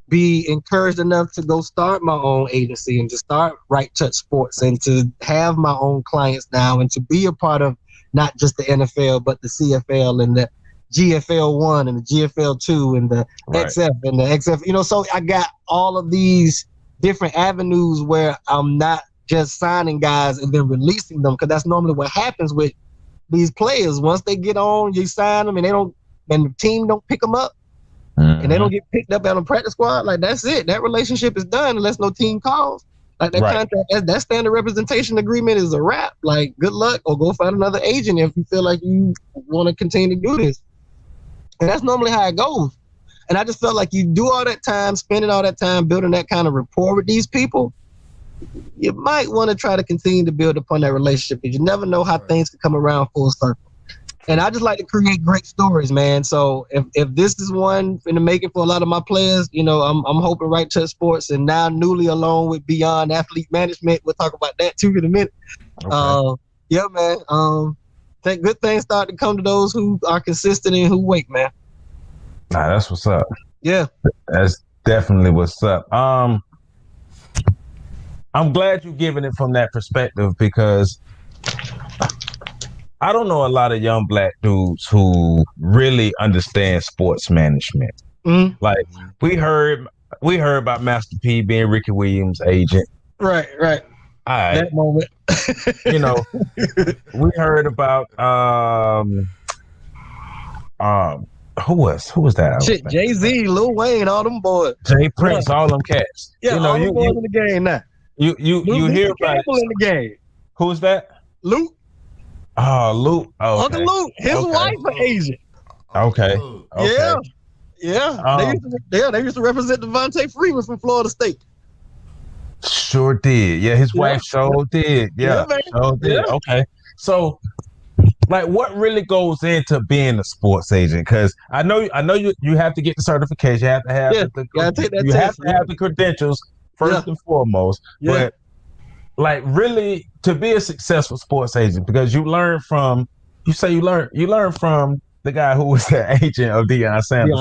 be encouraged enough to go start my own agency and to start Right Touch Sports and to have my own clients now and to be a part of not just the NFL, but the CFL and the GFL 1 and the GFL 2 and the XF and the XF, so I got all of these different avenues where I'm not just signing guys and then releasing them, because that's normally what happens with these players. Once they get on, you sign them and the team don't pick them up and they don't get picked up out on practice squad. Like, that's it. That relationship is done unless no team calls. Like, that contract, that standard representation agreement is a wrap. Like, good luck, or go find another agent if you feel like you want to continue to do this. And that's normally how it goes. And I just felt like you do all that time, spending all that time building that kind of rapport with these people, you might want to try to continue to build upon that relationship, because you never know how things can come around full circle. And I just like to create great stories, man. So if this is one in the making for a lot of my players, I'm hoping Right Touch Sports, and now newly along with Beyond Athlete Management, we'll talk about that too in a minute. Okay. Yeah, man. Think good things start to come to those who are consistent and who wait, man. Nah, that's what's up. Yeah. That's definitely what's up. I'm glad you're giving it from that perspective, because I don't know a lot of young black dudes who really understand sports management. Mm-hmm. Like, we heard about Master P being Ricky Williams' agent. Right. All right. That moment. We heard about who was that? Shit, Jay-Z, Lil Wayne, all them boys. Jay Prince, all them cats. Yeah, all them boys in the game now. You hear about it. In the game. Who's that? Luke. Oh, Luke. Oh, Uncle Luke. His wife an agent. Okay. Yeah. They used to represent Devontae Freeman from Florida State. Sure did. Yeah, his wife sure did. Yeah, sure did. Yeah. Okay. So, like, what really goes into being a sports agent? Because I know you have to get the certification. You have to have have the credentials first and foremost. Yeah. But, like, really, to be a successful sports agent, because you learn from the guy who was the agent of Deion Sanders.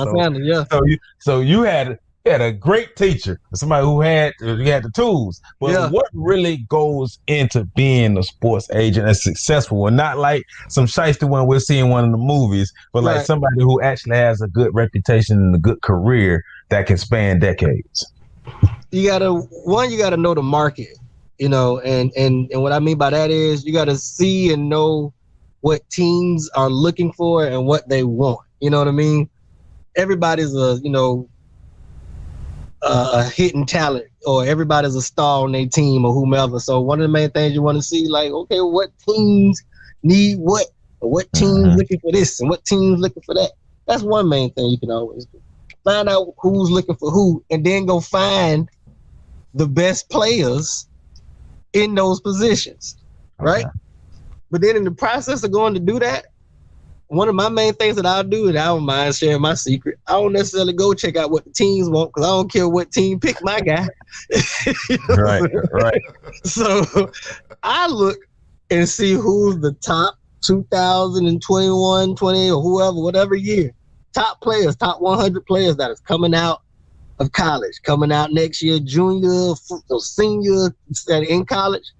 So you had a great teacher, somebody who had the tools. But what really goes into being a sports agent, a successful one? Not like some shiesty one we'll see in one of the movies, but like somebody who actually has a good reputation and a good career that can span decades. You gotta know the market, and what I mean by that is you gotta see and know what teams are looking for and what they want. You know what I mean? Everybody's a hidden talent, or everybody's a star on their team or whomever. So one of the main things you want to see, like, okay, what teams need what, or what teams looking for this and what teams looking for that. That's one main thing you can always do. Find out who's looking for who, and then go find the best players in those positions, right? But then in the process of going to do that, one of my main things that I'll do, and I don't mind sharing my secret, I don't necessarily go check out what the teams want, because I don't care what team pick my guy. Right. So I look and see who's the top 2021, 20, or whatever year, top players, top 100 players that is coming out of college, coming out next year, junior, senior, in college.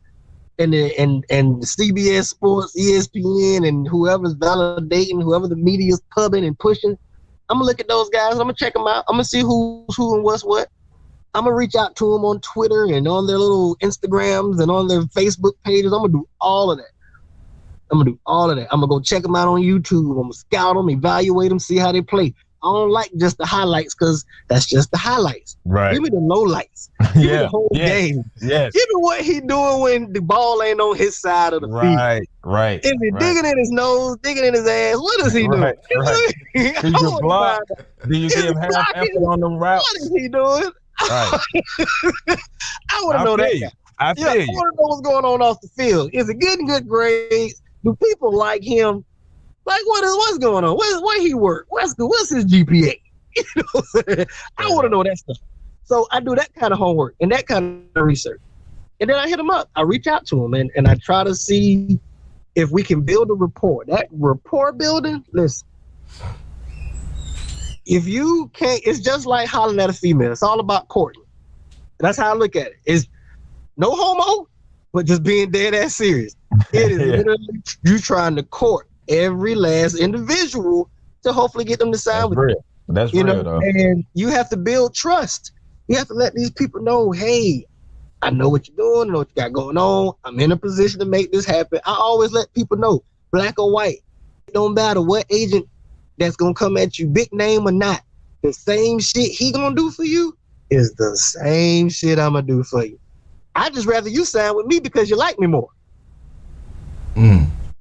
And the CBS Sports, ESPN, and whoever's validating, whoever the media's pubbing and pushing, I'm gonna look at those guys. I'm gonna check them out. I'm gonna see who's who and what's what. I'm gonna reach out to them on Twitter and on their little Instagrams and on their Facebook pages. I'm gonna do all of that. I'm gonna go check them out on YouTube. I'm gonna scout them, evaluate them, see how they play. I don't like just the highlights, because that's just the highlights. Right. Give me the lowlights. Give me the whole game. Yes. Give me what he doing when the ball ain't on his side of the field. Right. Is he digging in his nose, digging in his ass? What is he doing? Right. Do you block? Do you give half effort on them routes? What is he doing? Right. I want to know that. I feel you. I want to know what's going on off the field. Is he getting good grades? Do people like him? Like, what's going on? Where he work? What's his GPA? I want to know that stuff. So I do that kind of homework and that kind of research. And then I hit him up. I reach out to him and I try to see if we can build a rapport, that rapport building, listen, if you can't, it's just like hollering at a female. It's all about courting. That's how I look at it. It's no homo, but just being dead ass serious. It is literally you trying to court every last individual to hopefully get them to sign with you. That's real, though. And you have to build trust. You have to let these people know, hey, I know what you're doing, I know what you got going on. I'm in a position to make this happen. I always let people know, black or white, it don't matter what agent that's gonna come at you, big name or not, the same shit he gonna do for you is the same shit I'm gonna do for you. I just rather you sign with me because you like me more.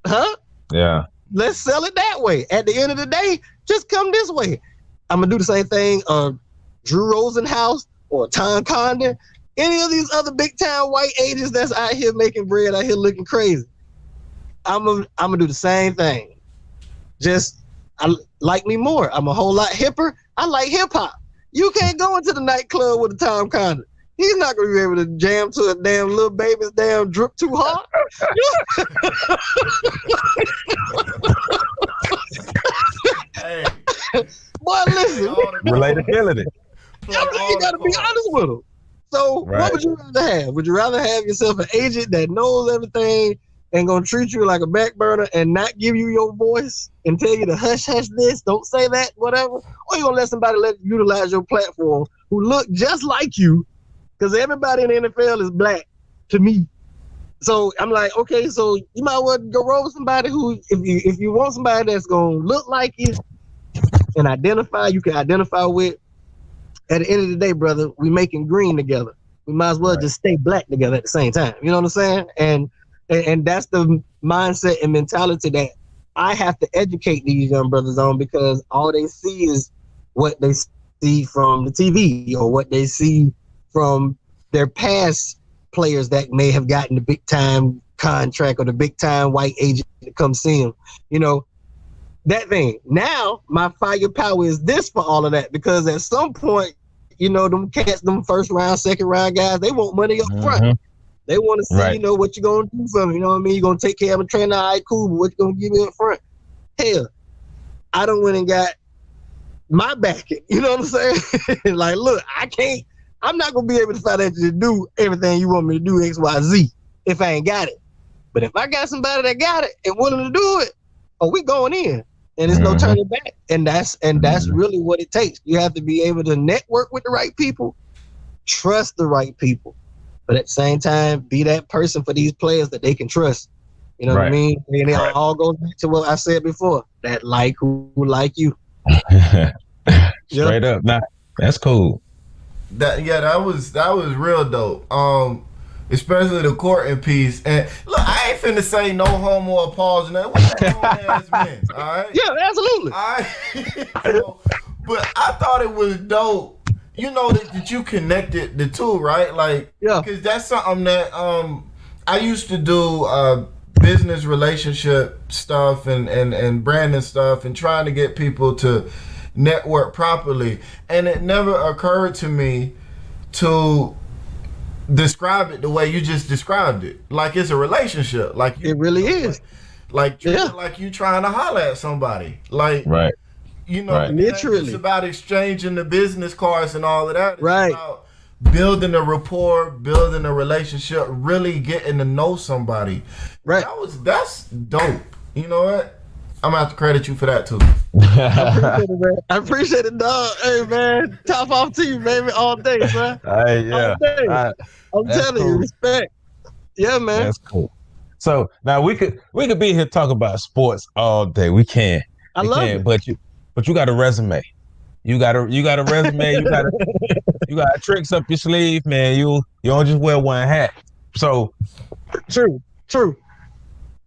Huh? Yeah. Let's sell it that way. At the end of the day, just come this way. I'm gonna do the same thing. Drew Rosenhaus or Tom Condon, any of these other big time white agents that's out here making bread, out here looking crazy. I'm gonna do the same thing. Just I like me more. I'm a whole lot hipper. I like hip hop. You can't go into the nightclub with a Tom Condon. He's not gonna be able to jam to a damn little baby's damn drip too hard. Hey. Boy, listen. Relatability. You gotta be honest with them. So what would you rather have? Would you rather have yourself an agent that knows everything and gonna treat you like a back burner and not give you your voice and tell you to hush this, don't say that, whatever? Or you gonna let somebody utilize your platform who look just like you? Because everybody in the NFL is black to me. So I'm like, okay, so you might well go roll with somebody who, if you want somebody that's gonna look like you and you can identify with. At the end of the day, brother, we making green together. We might as well just stay black together at the same time. You know what I'm saying? And that's the mindset and mentality that I have to educate these young brothers on, because all they see is what they see from the TV or what they see from their past players that may have gotten the big time contract or the big time white agent to come see them. You know, that thing. Now my firepower is this for all of that, because at some point, you know, them cats, them first round, second round guys, they want money up front. They want to see, you know, what you're going to do for them. You know what I mean? You're going to take care of a trainer, all right, cool, but what you going to give me up front? Hell, I done went and got my backing. You know what I'm saying? Like, look, I'm not going to be able to financially do everything you want me to do X, Y, Z if I ain't got it. But if I got somebody that got it and willing to do it, we going in. And there's no turning back. And that's really what it takes. You have to be able to network with the right people, trust the right people, but at the same time, be that person for these players that they can trust. You know what I mean? And it all goes back to what I said before, that like who like you. Straight up. Nah, that's cool. That was real dope. Especially the courting piece. And look, I ain't finna say no homo or pause and that. What that ass meant, all right? Yeah, absolutely. All right. But I thought it was dope, you know, that you connected the two, right? Like, because that's something that I used to do business relationship stuff and branding stuff and trying to get people to network properly. And it never occurred to me to describe it the way you just described it, like it's a relationship, like it really is, like you trying to holler at somebody, like you know, literally. It's about exchanging the business cards and all of that. It's about building a rapport, building a relationship, really getting to know somebody. That's dope. You know what? I'm gonna have to credit you for that too. I appreciate it, dog. Hey man, top off to you, baby, all day, man. Hey, yeah. I'm telling you, respect. Yeah, man. That's cool. So now we could be here talking about sports all day. We can. I love it. But you got a resume. You got a resume. You got tricks up your sleeve, man. You don't just wear one hat. So true. All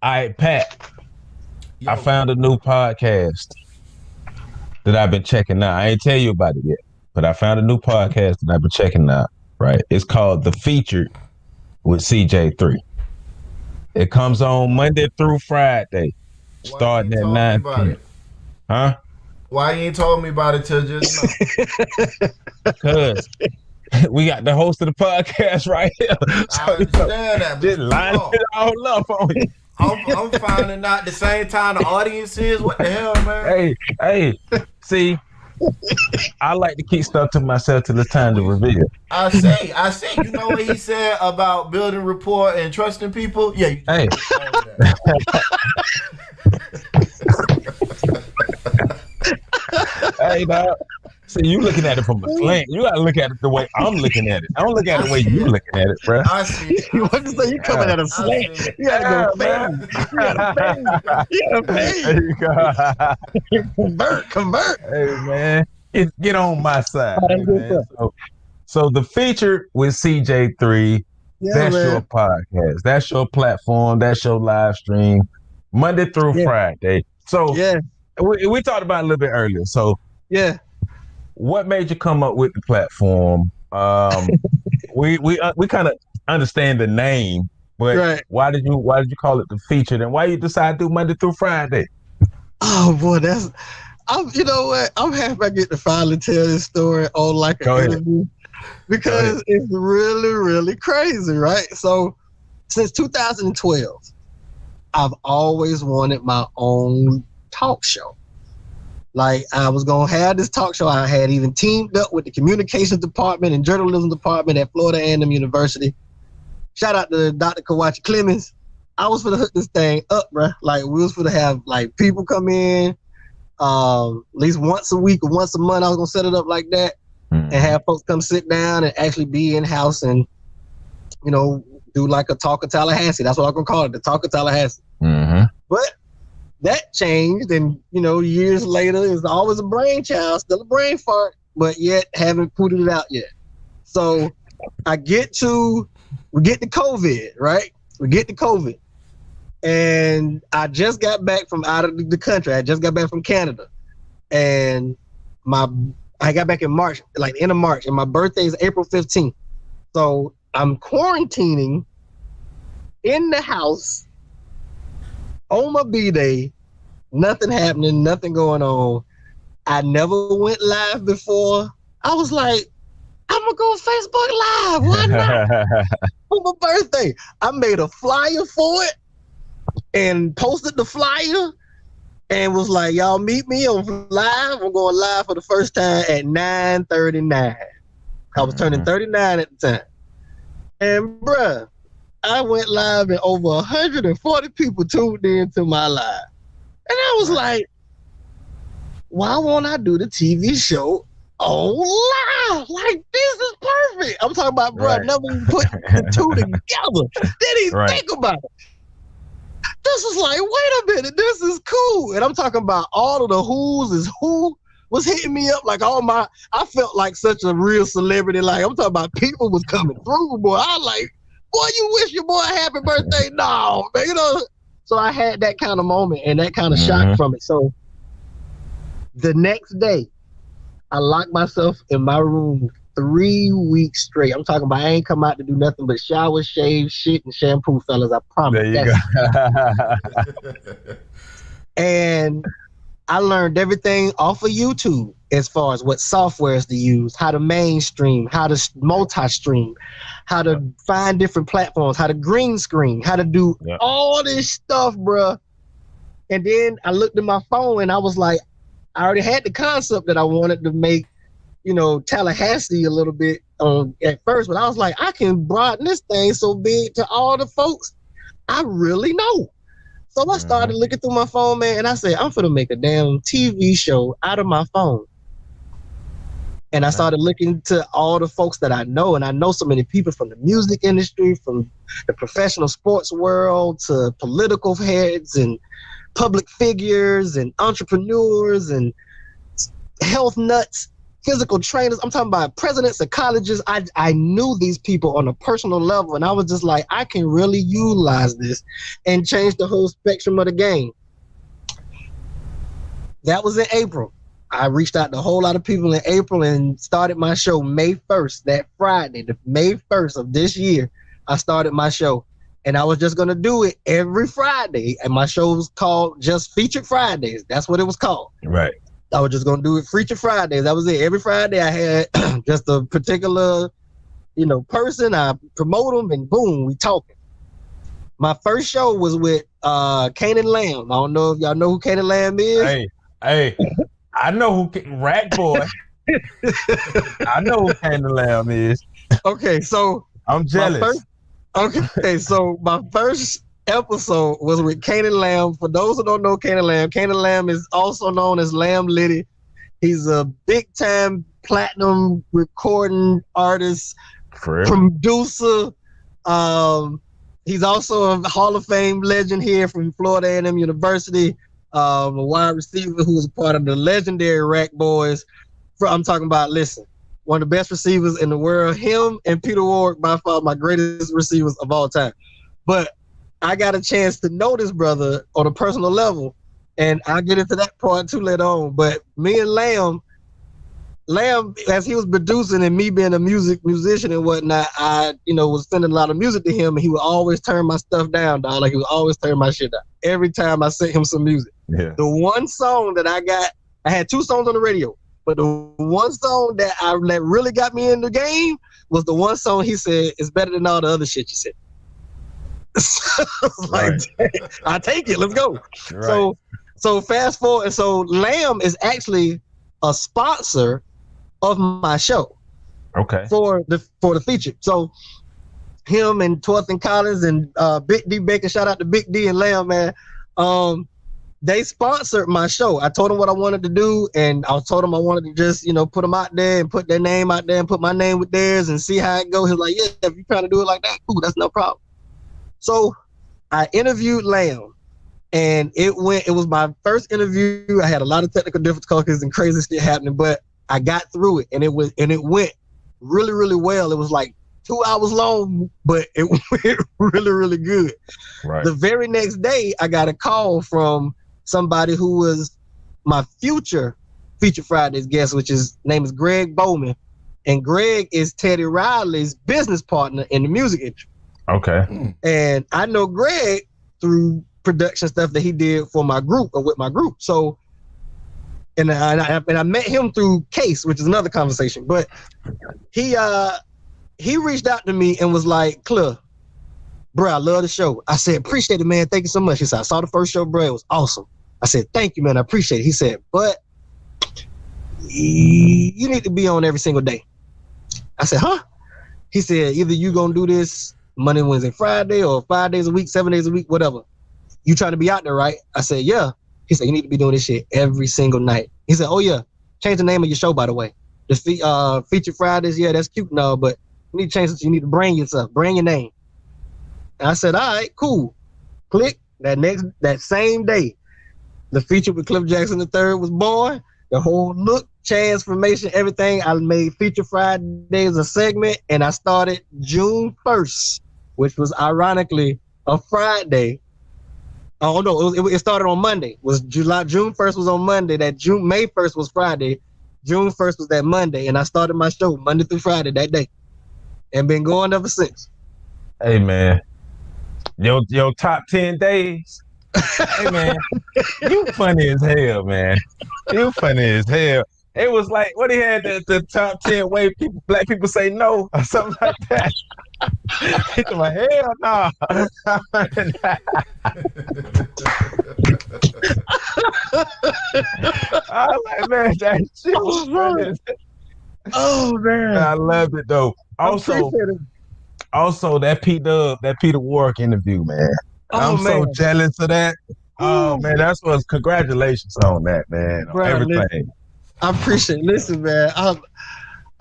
right, Pat. I found a new podcast that I've been checking out. I ain't tell you about it yet, but I found a new podcast that I've been checking out. Right, it's called The Featured with CJ3. It comes on Monday through Friday, starting at 9 p.m. Huh? Why you ain't told me about it till just now? Because we got the host of the podcast right here. So, I understand that. Just line it all up on you. I'm finding out the same time the audience is. What the hell, man? Hey, see, I like to keep stuff to myself till it's time to reveal. I see. You know what he said about building rapport and trusting people? Yeah. Hey. Hey, dog. See, you looking at it from a slant. You gotta look at it the way I'm looking at it. I don't look at it the way you looking at it, bro. I see. What you say? You coming at a slant? You gotta go fade. You gotta fade. Convert. Hey, man, get on my side. Hey, man. So the feature with CJ3, that's man. your podcast. That's your platform. That's your live stream, Monday through Friday. So we talked about it a little bit earlier. So what made you come up with the platform? We kind of understand the name, but why did you call it the feature? And why you decide to do Monday through Friday? Oh boy, you know what? I'm happy I get to finally tell this story on like an interview because it's really, really crazy, right? So since 2012, I've always wanted my own talk show. Like, I was going to have this talk show. I had even teamed up with the communications department and journalism department at Florida A&M University. Shout out to Dr. Kawachi Clemens. I was going to hook this thing up, bro. Like, we was going to have, like, people come in at least once a week or once a month. I was going to set it up like that and have folks come sit down and actually be in-house and, you know, do like a Talk of Tallahassee. That's what I'm going to call it, the Talk of Tallahassee. But that changed, and you know, years later, it's always a brainchild, still a brain fart, but yet haven't put it out yet. So we get to COVID, right? We get to COVID, and I just got back from out of the country. I just got back from Canada, and I got back in March, like the end of March, and my birthday is April 15th. So I'm quarantining in the house on my B-Day, nothing happening, nothing going on. I never went live before. I was like, I'm gonna go Facebook Live. Why not? For my birthday. I made a flyer for it and posted the flyer and was like, y'all meet me on live. I'm going live for the first time at 9:39. I was turning 39 at the time. And bruh, I went live and over 140 people tuned in to my live. And I was like, why won't I do the TV show on live? Like, this is perfect. I'm talking about, bro, I never even put the two together. Didn't even think about it. This is like, wait a minute, this is cool. And I'm talking about all of the who's is who was hitting me up. Like I felt like such a real celebrity. Like, I'm talking about people was coming through, boy. I like, boy, you wish your boy a happy birthday? No, man, you know. So I had that kind of moment and that kind of shock from it. So the next day, I locked myself in my room 3 weeks straight. I'm talking about I ain't come out to do nothing but shower, shave, shit, and shampoo, fellas. I promise. There you go. And I learned everything off of YouTube as far as what softwares to use, how to mainstream, how to multi-stream, how to find different platforms, how to green screen, how to do all this stuff, bruh. And then I looked at my phone and I was like, I already had the concept that I wanted to make, you know, Tallahassee a little bit at first, but I was like, I can broaden this thing so big to all the folks I really know. So I started looking through my phone, man, and I said, I'm finna make a damn TV show out of my phone. And I started looking to all the folks that I know, and I know so many people from the music industry, from the professional sports world to political heads and public figures and entrepreneurs and health nuts, physical trainers. I'm talking about presidents of colleges. I knew these people on a personal level, and I was just like, I can really utilize this and change the whole spectrum of the game. That was in April. I reached out to a whole lot of people in April and started my show May 1st, that Friday, the May 1st of this year. I started my show, and I was just going to do it every Friday. And my show was called just Featured Fridays. That's what it was called. Right. I was just going to do it Featured Fridays. That was it. Every Friday I had just a particular, person. I promote them and boom, we talking. My first show was with Kanan Lamb. I don't know if y'all know who Kanan Lamb is. Hey, I know who Rat Boy. I know who Kanan Lamb is. Okay, so I'm jealous. So my first episode was with Kanan Lamb. For those who don't know Kanan Lamb is also known as Lamb Liddy. He's a big time platinum recording artist, producer. He's also a Hall of Fame legend here from Florida A&M University. A wide receiver who was a part of the legendary Rack Boys. I'm talking about, listen, one of the best receivers in the world. Him and Peter Ward, by far my greatest receivers of all time. But I got a chance to know this brother on a personal level, and I'll get into that part too later on. But me and Lamb, as he was producing and me being a musician and whatnot, I, was sending a lot of music to him, and he would always turn my stuff down, dog. Like, he would always turn my shit down every time I sent him some music. Yeah. The one song that I had 2 songs on the radio, but the one song that really got me in the game was the one song he said is better than all the other shit you said. So I was like, I take it, let's go. Right. So fast forward, so Lamb is actually a sponsor of my show. Okay. For the feature. So him and Torthan Collins and Big D Baker, shout out to Big D and Lamb, man. They sponsored my show. I told them what I wanted to do, and I told them I wanted to just, put them out there and put their name out there and put my name with theirs and see how it goes. He was like, yeah, if you're trying to do it like that, cool, that's no problem. So I interviewed Lamb, and it was my first interview. I had a lot of technical difficulties and crazy shit happening, but I got through it, and it went really, really well. It was like 2 hours long, but it went really, really good. Right. The very next day, I got a call from somebody who was my future Feature Fridays guest, name is Greg Bowman. And Greg is Teddy Riley's business partner in the music industry. Okay. And I know Greg through production stuff that he did for my group or with my group. So, and I met him through Case, which is another conversation. But he reached out to me and was like, Cliff, bro, I love the show. I said, appreciate it, man. Thank you so much. He said, I saw the first show, bro. It was awesome. I said, thank you, man. I appreciate it. He said, but you need to be on every single day. I said, huh? He said, either you gonna do this Monday, Wednesday, Friday, or 5 days a week, 7 days a week, whatever. You trying to be out there, right? I said, yeah. He said, you need to be doing this shit every single night. He said, oh yeah, change the name of your show, by the way. The Feature Fridays, yeah, that's cute now, but you need to change it. You need to brand yourself, brand your name. And I said, all right, cool. Click. That same day, the feature with Clifford Jackson III was born. The whole look, transformation, everything. I made Feature Fridays a segment, and I started June 1st, which was ironically a Friday. Oh no, it started on Monday. June 1st was on Monday. May 1st was Friday. June 1st was that Monday, and I started my show Monday through Friday that day, and been going ever since. Hey man, your top 10 days. Hey man, you funny as hell, man. You funny as hell. It was like what he had the top 10 way black people say no or something like that. He said, well, hell no. I was like, man, that shit was funny. Oh man, I loved it though. Also that Peter Warwick interview, man. I'm so jealous of that. Oh man, that's what's congratulations on that, man. Bro, everything. Listen, I appreciate it. Listen, man.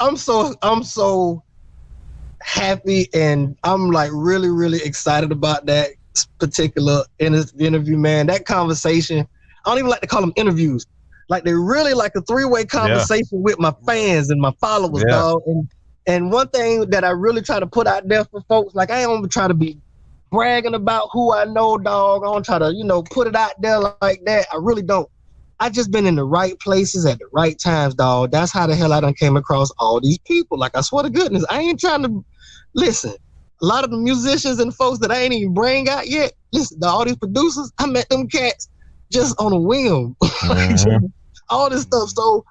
I'm so happy, and I'm like really, really excited about that particular interview, man. That conversation, I don't even like to call them interviews. Like they're really like a 3-way conversation with my fans and my followers, dog. And one thing that I really try to put out there for folks, like I don't try to be bragging about who I know, dog. I don't try to, put it out there like that. I really don't. I just been in the right places at the right times, dog. That's how the hell I done came across all these people. Like, I swear to goodness, I ain't trying to listen. A lot of the musicians and folks that I ain't even bring out yet, listen, all these producers, I met them cats just on a whim. Mm-hmm. All this stuff. So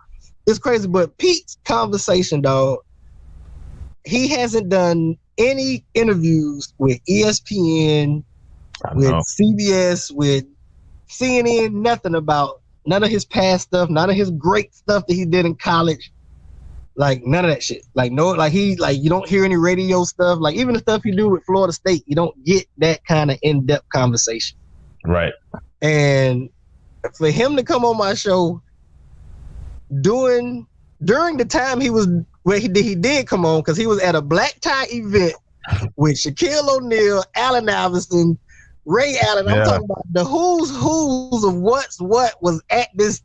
it's crazy. But Pete's conversation, dog, he hasn't done any interviews with ESPN, with CBS, with CNN, nothing about none of his past stuff, none of his great stuff that he did in college. Like none of that shit. Like no, like you don't hear any radio stuff. Like even the stuff you do with Florida State, you don't get that kind of in-depth conversation. Right. And for him to come on my show during the time he was where he did come on, because he was at a black tie event with Shaquille O'Neal, Allen Iverson, Ray Allen. I'm talking about the who's of what was at this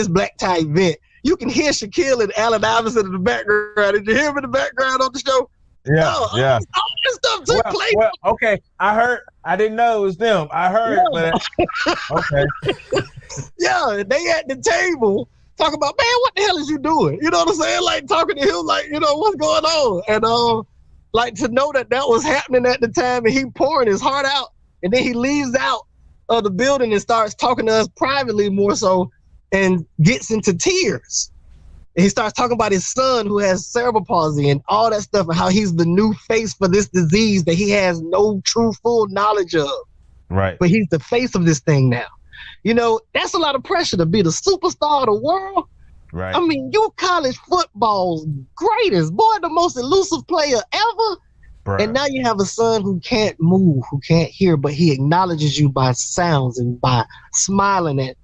black tie event. You can hear Shaquille and Allen Iverson in the background. Did you hear him in the background on the show? Yeah, yeah. All this stuff took place. Well, okay. I heard. I didn't know it was them. I heard, but okay. Yeah, they at the table talking about, man, what the hell is you doing? You know what I'm saying? Like talking to him, like, you know, what's going on? And like to know that was happening at the time, and he pouring his heart out, and then he leaves out of the building and starts talking to us privately more so, and gets into tears. And he starts talking about his son who has cerebral palsy and all that stuff, and how he's the new face for this disease that he has no true full knowledge of. Right. But he's the face of this thing now. You know, that's a lot of pressure to be the superstar of the world. Right. I mean, you college football's greatest, boy, the most elusive player ever. Bruh. And now you have a son who can't move, who can't hear, but he acknowledges you by sounds and by smiling at.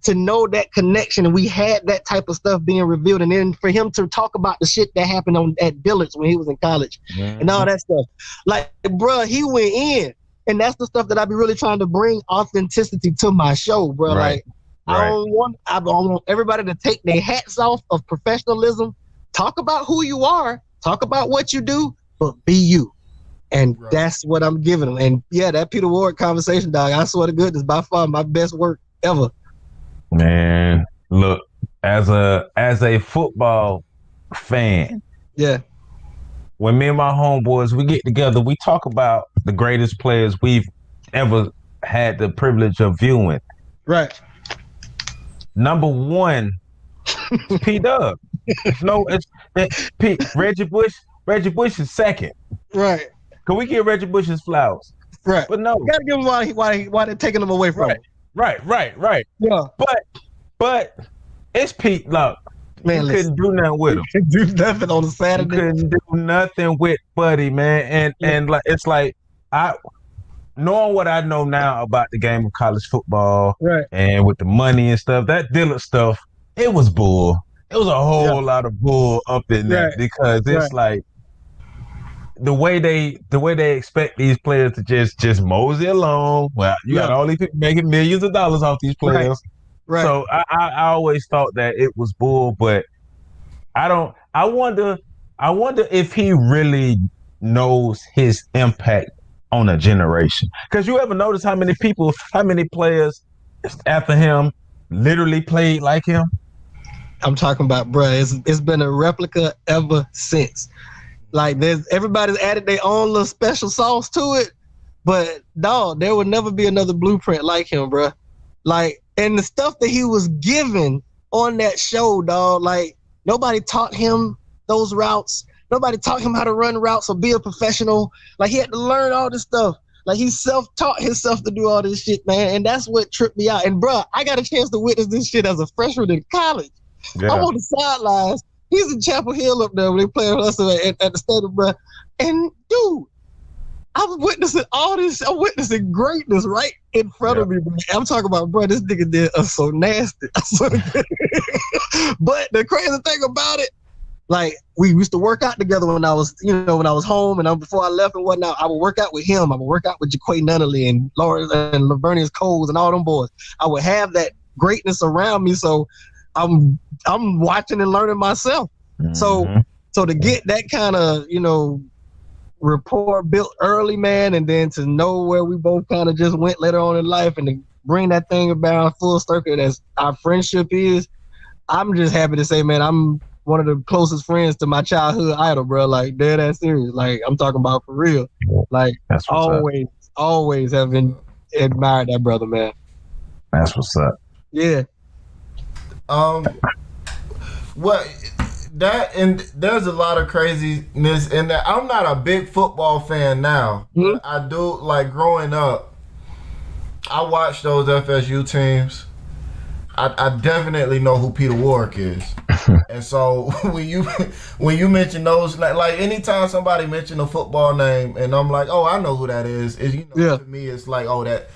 To know that connection, and we had that type of stuff being revealed, and then for him to talk about the shit that happened at Dillard's when he was in college, and all that stuff, like, bruh, he went in, and that's the stuff that I be really trying to bring authenticity to my show, bruh. Right. Like, I don't want everybody to take their hats off of professionalism, talk about who you are, talk about what you do, but be you. And that's what I'm giving them. And yeah, that Peter Ward conversation, dog, I swear to goodness, by far my best work ever. Man, look, as a football fan, yeah, when me and my homeboys, we get together, we talk about the greatest players we've ever had the privilege of viewing. Right. Number one, P-Dub. Reggie Bush. Reggie Bush is second. Right. Can we give Reggie Bush his flowers? Right. But no. You gotta give him why they're taking him away from him. Right. Yeah. But it's Pete. Look, man, you couldn't do nothing with him. Couldn't do nothing on a Saturday. You couldn't do nothing with Buddy, man. And like it's like knowing what I know now about the game of college football, right? And with the money and stuff, that Dillard stuff, it was bull. It was a whole lot of bull up in there because it's like the way they expect these players to just mosey along. Well, you got all these people making millions of dollars off these players. Right. So I always thought that it was bull, but I wonder if he really knows his impact on a generation. Because you ever notice how many players after him literally played like him? I'm talking about, bruh, it's been a replica ever since. Like everybody's added their own little special sauce to it, but dog, there will never be another blueprint like him, bruh. Like, and the stuff that he was given on that show, dog, like nobody taught him those routes. Nobody taught him how to run routes or be a professional. Like he had to learn all this stuff. Like he self-taught himself to do all this shit, man. And that's what tripped me out. And bruh, I got a chance to witness this shit as a freshman in college. Yeah. I'm on the sidelines. He's in Chapel Hill up there when they playing us at the stadium, bro. And dude, I was witnessing all this. I'm witnessing greatness right in front of me, bro. I'm talking about, bro, this nigga did us so nasty. But the crazy thing about it, like we used to work out together when I was home and before I left and whatnot. I would work out with him. I would work out with Jaquay Nunnally and Lawrence and Lavernius Coles and all them boys. I would have that greatness around me, so I'm watching and learning myself. Mm-hmm. So to get that kind of, rapport built early, man, and then to know where we both kind of just went later on in life and to bring that thing about full circle as our friendship is, I'm just happy to say, man, I'm one of the closest friends to my childhood idol, bro. Like, dead ass serious. Like, I'm talking about for real. Like, always have been admired that brother, man. That's what's up. Yeah. What that, and there's a lot of craziness in that. I'm not a big football fan now. Mm-hmm. I do, like, growing up, I watched those FSU teams. I definitely know who Peter Warrick is. And so when you mention those, like anytime somebody mention a football name and I'm like, oh, I know who that is, to me it's like, oh, that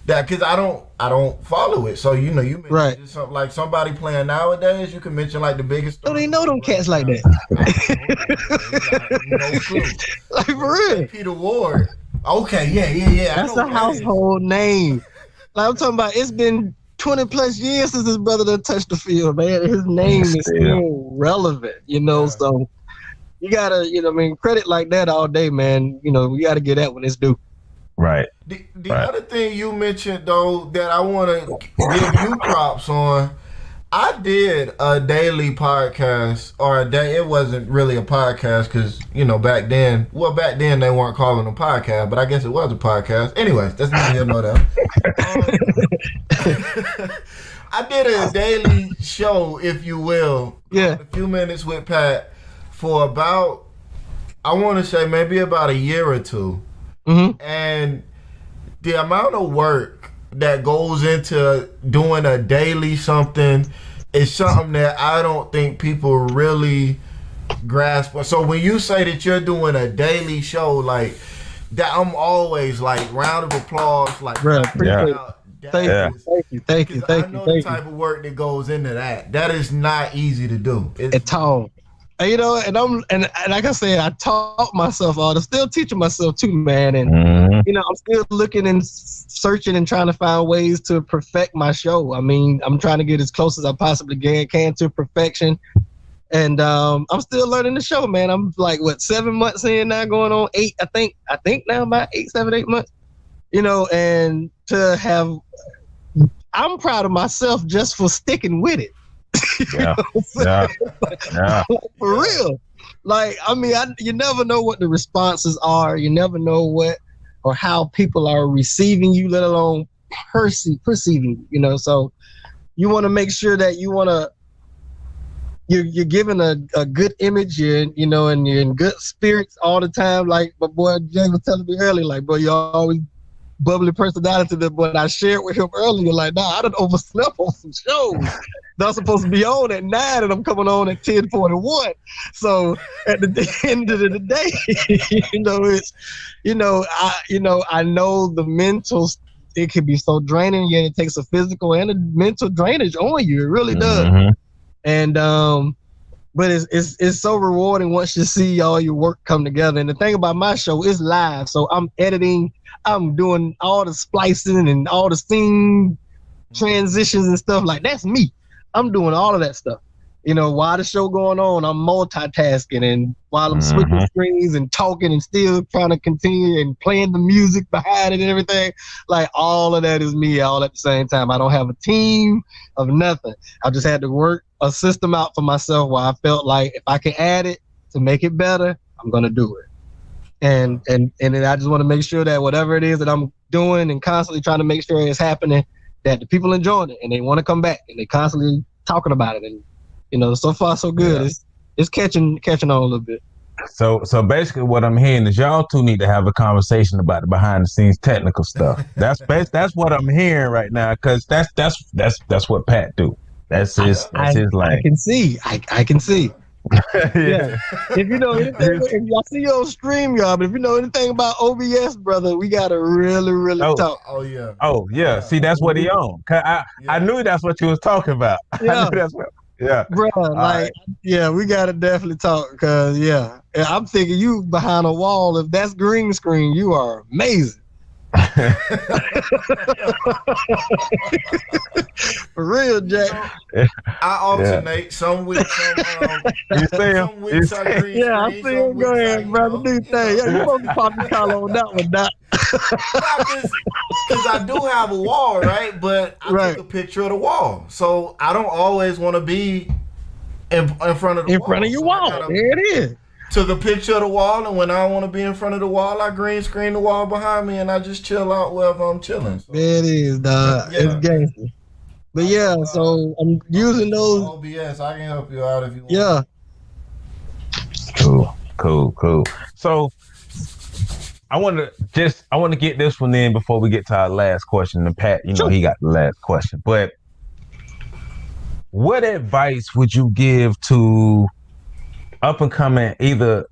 because I don't follow it. So you mention something like somebody playing nowadays, you can mention like the biggest. Don't even know them cats like that. No clue. Like for real. Peter Ward. Okay, yeah. That's a household name. Like I'm talking about, it's been 20 plus years since his brother done touched the field, man. His name is still relevant, so you gotta, credit like that all day, man. We gotta get that when it's due. Right. The other thing you mentioned, though, that I want to give you props on, I did a daily podcast, or it wasn't really a podcast because, back then they weren't calling them podcast, but I guess it was a podcast. Anyways, that's neither here nor there. I did a daily show, if you will, a few minutes with Pat for about, I want to say maybe about a year or two. Mm-hmm. And the amount of work that goes into doing a daily something is something that I don't think people really grasp. So when you say that you're doing a daily show like that, I'm always like round of applause, like Thank you. I know the type of work that goes into that. That is not easy to do. At all. And like I said, I taught myself all. I'm still teaching myself too, man. And I'm still looking and searching and trying to find ways to perfect my show. I mean, I'm trying to get as close as I possibly can to perfection. And I'm still learning the show, man. I'm like 7 months in now, going on 8. I think now about 8 months. And to have, I'm proud of myself just for sticking with it. Yeah. For real. Like, I mean, you never know what the responses are. You never know what or how people are receiving you, let alone perceiving you. So you want to make sure that you're giving a good image, and you're in good spirits all the time. Like my boy Jay was telling me earlier, like, bro, you always bubbly personality. That when I shared with him earlier, like, nah, I done overslept on some shows. I'm supposed to be on at 9 and I'm coming on at 10:41. So at the end of the day, I know the mental, it can be so draining, yet it takes a physical and a mental drainage on you. It really does. Mm-hmm. And but it's so rewarding once you see all your work come together. And the thing about my show is live, so I'm editing, I'm doing all the splicing and all the scene transitions and stuff. Like, that's me. I'm doing all of that stuff. While the show going on, I'm multitasking, and while I'm switching screens and talking and still trying to continue and playing the music behind it and everything, like all of that is me all at the same time. I don't have a team of nothing. I just had to work a system out for myself where I felt like if I can add it to make it better, I'm gonna do it. And then I just want to make sure that whatever it is that I'm doing and constantly trying to make sure it's happening, that the people enjoying it and they want to come back and they constantly talking about it. And so far so good. Yeah. It's catching on a little bit. So basically what I'm hearing is y'all two need to have a conversation about the behind the scenes technical stuff. That's what I'm hearing right now, because that's what Pat do. That's his lane. I can see. I can see. Yeah. If you know anything, if y'all see you on StreamYard, but if you know anything about OBS, brother, we gotta really talk. Oh yeah. Oh yeah. See, that's what he on. I knew that's what you was talking about. Yeah. I knew that's what. Yeah. Bro, we gotta definitely talk, because I'm thinking you behind a wall. If that's green screen, you are amazing. For real, Jack. I alternate some with some. You see him? I see him. Go ahead, brother. Do your thing. You supposed to pop your collar on that one, Doc. Because I do have a wall, right? But I took a picture of the wall, so I don't always want to be in front of the wall. In front of your wall. There it is. Took a picture of the wall, and when I want to be in front of the wall, I green screen the wall behind me, and I just chill out wherever I'm chilling. So. There it is, dog. Yeah. It's gangster. But so I'm using those. OBS, I can help you out if you want. Yeah. Cool. So I want to get this one in before we get to our last question. And Pat, he got the last question. But what advice would you give to up and coming and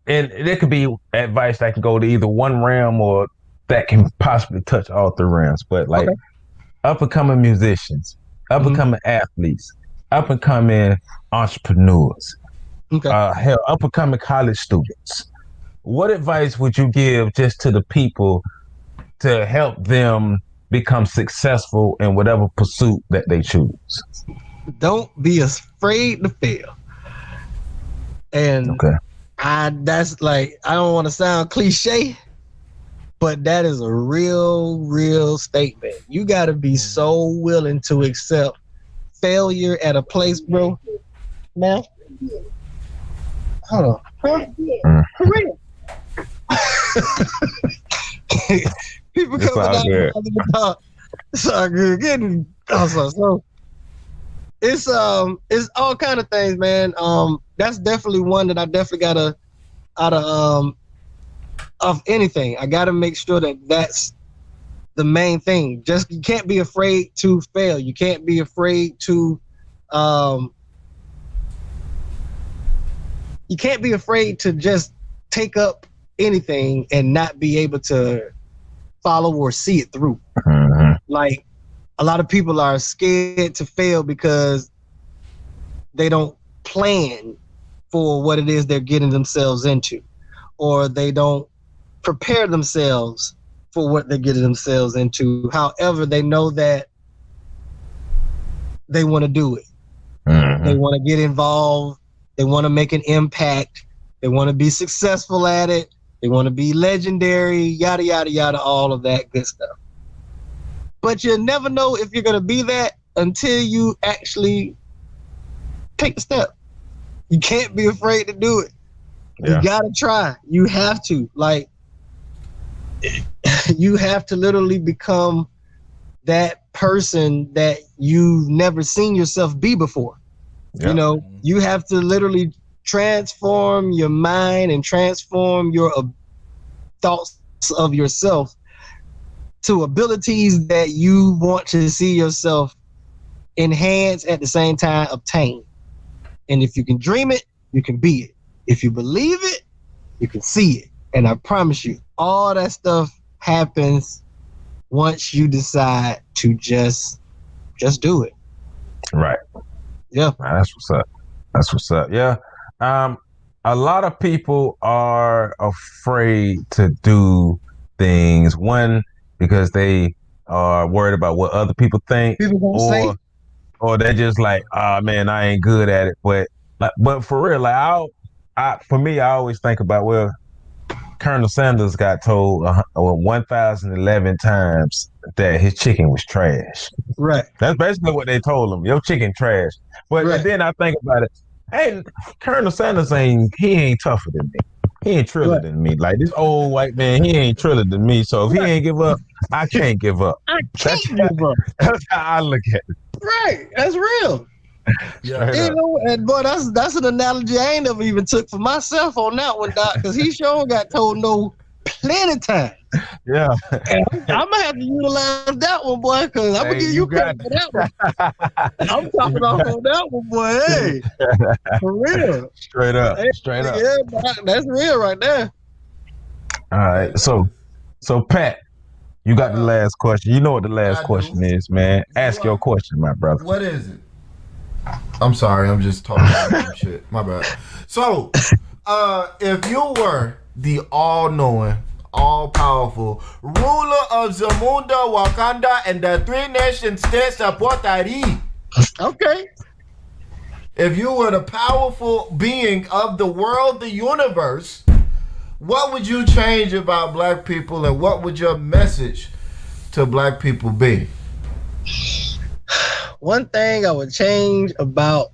it could be advice that can go to either one realm or that can possibly touch all three realms. But like up and coming musicians, up and coming athletes, up and coming entrepreneurs, up and coming college students. What advice would you give just to the people to help them become successful in whatever pursuit that they choose? Don't be afraid to fail. And I don't want to sound cliche, but that is a real statement. You got to be so willing to accept failure at a place, bro. Man, hold on. For real. People coming out the top. It's all good. Getting awesome. So it's all kind of things, man. That's definitely one that I definitely gotta of anything. I gotta make sure that that's the main thing. Just you can't be afraid to fail. You can't be afraid to just take up anything and not be able to follow or see it through. Like a lot of people are scared to fail because they don't plan for what it is they're getting themselves into, or they don't prepare themselves for what they're getting themselves into. However, they know that they want to do it. They want to get involved. They want to make an impact. They want to be successful at it. They want to be legendary, yada, yada, yada, all of that good stuff. But you'll never know if you're going to be that until you actually take the step. You can't be afraid to do it. Yeah. You got to try. You have to. Like, you have to literally become that person that you've never seen yourself be before. Yeah. You have to literally transform your mind and transform your thoughts of yourself to abilities that you want to see yourself enhance, at the same time obtain. And if you can dream it, you can be it. If you believe it, you can see it. And I promise you, all that stuff happens once you decide to just do it. Right. Yeah. That's what's up. Yeah. A lot of people are afraid to do things. One, because they are worried about what other people think, or they're just like, oh man, I ain't good at it. But for real, like for me, I always think about, well, Colonel Sanders got told 1,011 times that his chicken was trash. Right. That's basically what they told him. Your chicken trash. But then I think about it. Hey, Colonel Sanders ain't tougher than me. He ain't triller than me. Like this old white man, he ain't triller than me. So if he ain't give up, I can't give up. That's how I look at it. Right. That's real. Yeah. And boy, that's an analogy I ain't never even took for myself on that one, Doc, because he sure got told no plenty times. Yeah. And I'm gonna have to utilize that one, boy, because I'm gonna give you credit for that one. I'm talking off on that one, boy. Hey, for real. Straight up. Yeah, that's real right there. All right. So Pat, you got the last question. You know what the last question is, man. Ask your question, my brother. What is it? I'm sorry, I'm just talking about shit. My bad. So, if you were the all-knowing, all-powerful ruler of Zamunda, Wakanda, and the 3 nation states of Puerto Rico. Okay. If you were the powerful being of the world, the universe, what would you change about black people, and what would your message to black people be? One thing I would change about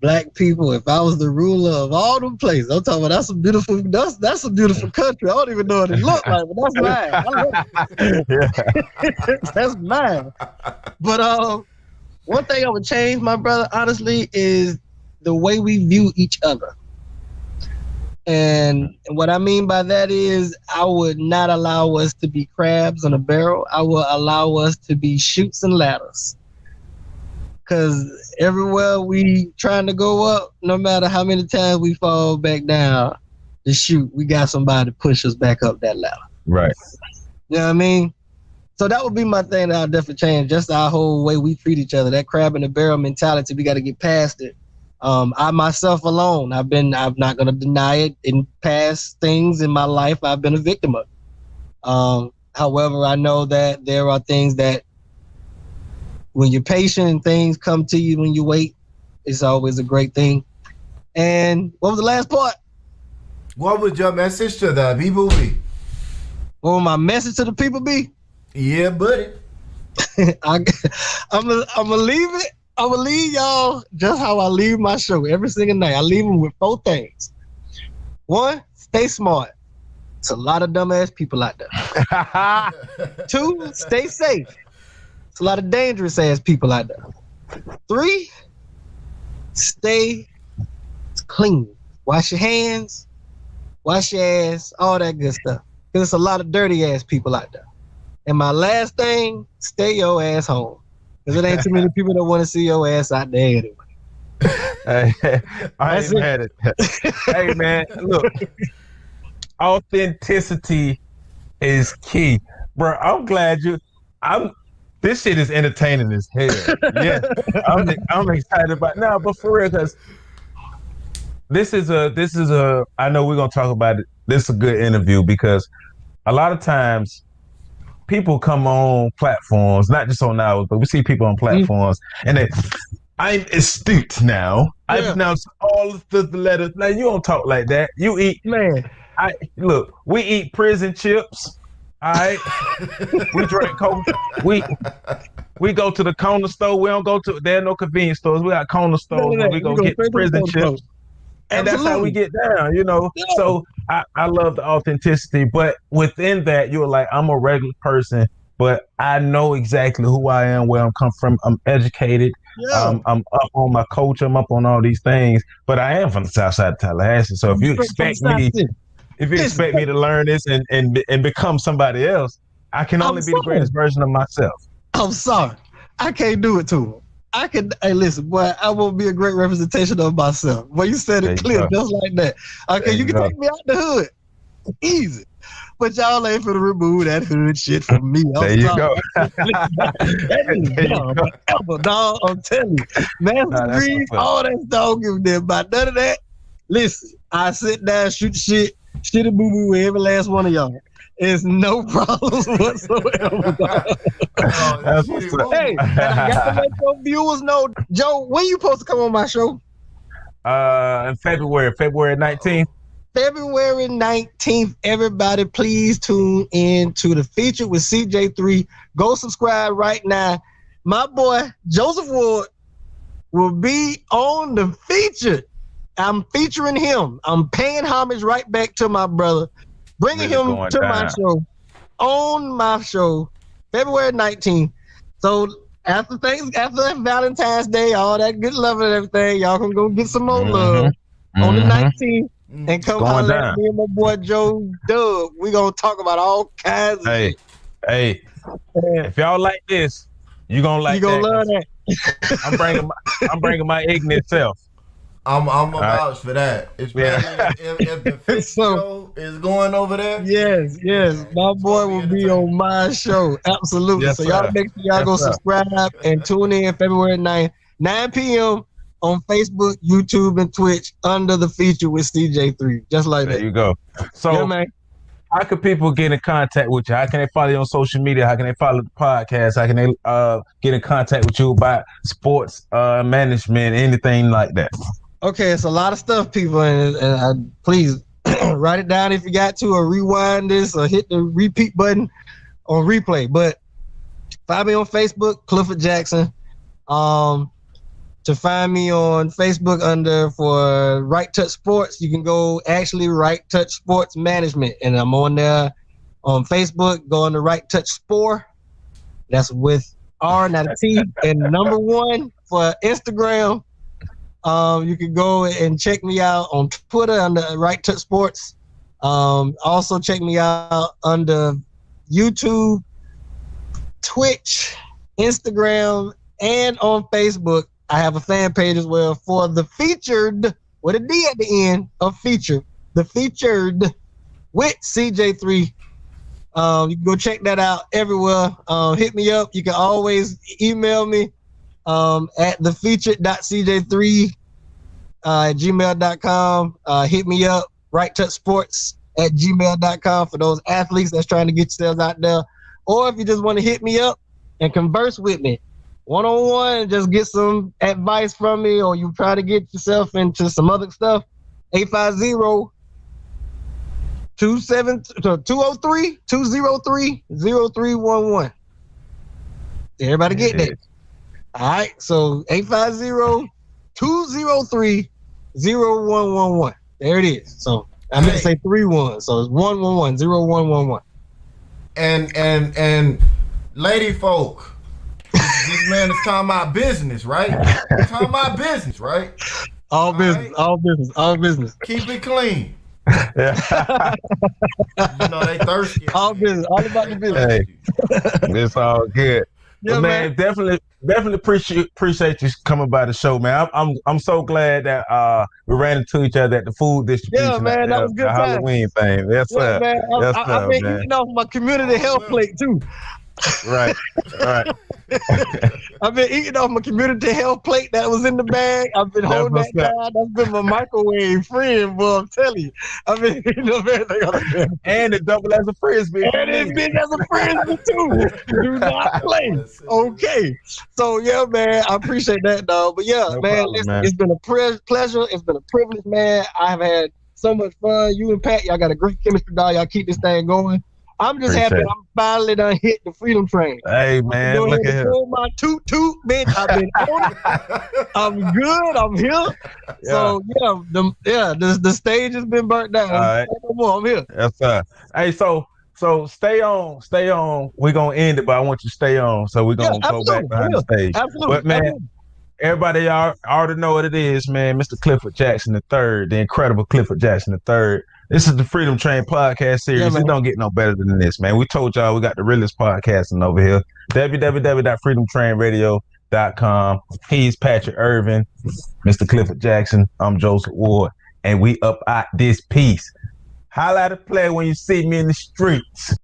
black people, if I was the ruler of all the places, I'm talking about that's a beautiful country. I don't even know what it looks like, but that's mine. That's mine. But one thing I would change, my brother, honestly, is the way we view each other. And what I mean by that is I would not allow us to be crabs in a barrel. I will allow us to be chutes and ladders. Because everywhere we trying to go up, no matter how many times we fall back down the chute, we got somebody to push us back up that ladder. Right. You know what I mean? So that would be my thing that I'll definitely change. Just our whole way we treat each other. That crab in the barrel mentality, we got to get past it. I myself alone, I'm not going to deny it. In past things in my life, I've been a victim of it. However, I know that there are things that when you're patient and things come to you when you wait, it's always a great thing. And what was the last part? What would your message to the people be? What would my message to the people be? Yeah, buddy. I'm gonna leave it. I'm gonna leave y'all just how I leave my show every single night. I leave them with 4 things. 1, stay smart. It's a lot of dumbass people out there. 2, stay safe. It's a lot of dangerous ass people out there. 3, stay clean. Wash your hands, wash your ass, all that good stuff. There's a lot of dirty ass people out there. And my last thing, stay your ass home. Because it ain't too many people that want to see your ass out there anyway. Hey, I ain't mad at that. Hey, man, look. Authenticity is key. Bro, I'm glad this shit is entertaining as hell. Yeah, I'm excited about it. No, but for real, because this is a, I know we're going to talk about it. This is a good interview because a lot of times people come on platforms, not just on ours, but we see people on platforms and I'm astute now. Yeah. I pronounce all the letters. Now, you don't talk like that. You eat. Man. Look, we eat prison chips. All right. We drink Coke. We go to the corner store. We don't go to, there are no convenience stores. We got corner stores where we go get prison chips. And that's how we get down, you know. Yeah. So I love the authenticity, but within that, you're like, I'm a regular person, but I know exactly who I am, where I'm come from. I'm educated. Yeah. I'm up on my culture. I'm up on all these things, but I am from the south side of Tallahassee. So if you expect me to learn this and become somebody else, I can only be the greatest version of myself. I'm sorry. I can't do it to him. Hey, listen, boy, I won't be a great representation of myself. Well, you said it clear, just like that. Okay, you can take me out the hood. Easy. But y'all ain't finna remove that hood shit from me. There you go. Forever, dog. I'm telling you. Master Green, all that stuff, I don't give a damn about none of that. Listen, I sit down, shoot shit and boo-boo with every last one of y'all. It's no problems whatsoever. Hey, and I got to let your viewers know, Joe, when you supposed to come on my show? In February 19th. February 19th, everybody please tune in to the feature with CJ3. Go subscribe right now. My boy, Joseph Ward, will be on the feature. I'm featuring him. I'm paying homage right back to my brother. Bringing him to my show, on my show, February 19th. So after that Valentine's Day, all that good love and everything, y'all can go get some more love on the 19th and come on at me and my boy Joe Dub. We gonna talk about all kinds of shit. Hey, if y'all like this, you gonna like that. You gonna love that. I'm bringing my ignorant self. I'm a vouch for that. Especially if the fifth show is going over there. Yes. My boy will be on my show. Absolutely. Yes, so y'all make sure y'all go subscribe and tune in February 9th, 9 p.m. on Facebook, YouTube, and Twitch under the feature with CJ3. Just like that. There you go. So how can people get in contact with you? How can they follow you on social media? How can they follow the podcast? How can they get in contact with you about sports management, anything like that? Okay, it's a lot of stuff, people, and please write it down if you got to, or rewind this, or hit the repeat button on replay. But find me on Facebook, Clifford Jackson. To find me on Facebook for Right Touch Sports, you can go Right Touch Sports Management, and I'm on there on Facebook. Go on to Right Touch Sport. That's with R, not a T, and number 1 for Instagram. You can go and check me out on Twitter under Right Touch Sports. Also check me out under YouTube, Twitch, Instagram, and on Facebook. I have a fan page as well for the featured, with a D at the end of feature, the featured with CJ3. You can go check that out everywhere. Hit me up. You can always email me at thefeatured.cj3 at gmail.com. Hit me up, righttouchsports@gmail.com for those athletes that's trying to get yourselves out there. Or if you just want to hit me up and converse with me one-on-one and just get some advice from me, or you try to get yourself into some other stuff, 850-203-0311. Everybody get that? All right, so 850-203-0111. There it is. So I meant to say 31, so it's 111 0111. And lady folk, this man is talking about business, right? He's talking about business, right? All business, right? all business. Keep it clean. Yeah. You know they thirsty. All business, all about the business. Hey, it's all good. Yeah, man, definitely appreciate you coming by the show, man. I'm so glad that we ran into each other at the food distribution. Yeah, man, that was good. The Halloween thing. Yes, sir. Man. I've been eating off my community health plate too. Right. I've been eating off my community health plate that was in the bag. I've been holding that down. That's been my microwave friend, boy. I'm telling you. I've been eating up everything on the bag. And it double as a frisbee. And it's big as a frisbee too. Do not play. Okay. So yeah, man, I appreciate that, dog. But yeah, man. It's been a pleasure. It's been a privilege, man. I've had so much fun. You and Pat, y'all got a great chemistry, dog. Y'all keep this thing going. I'm just happy I'm finally done hit the freedom train. Hey, man, look at him. My toot, bitch. I've been on it. I'm good. I'm here. Yeah. So, the stage has been burnt down. All right. I'm here. Yes, sir. Hey, so stay on. We're going to end it, but I want you to stay on. So we're going to go back behind the stage. Absolutely. But, man, everybody already know what it is, man. Mr. Clifford Jackson III, the incredible Clifford Jackson III. This is the Freedom Train podcast series. It don't get no better than this, man. We told y'all we got the realest podcasting over here. www.freedomtrainradio.com. He's Patrick Irvin, Mr. Clifford Jackson. I'm Joseph Ward, and we up out this piece. Holla at a play when you see me in the streets.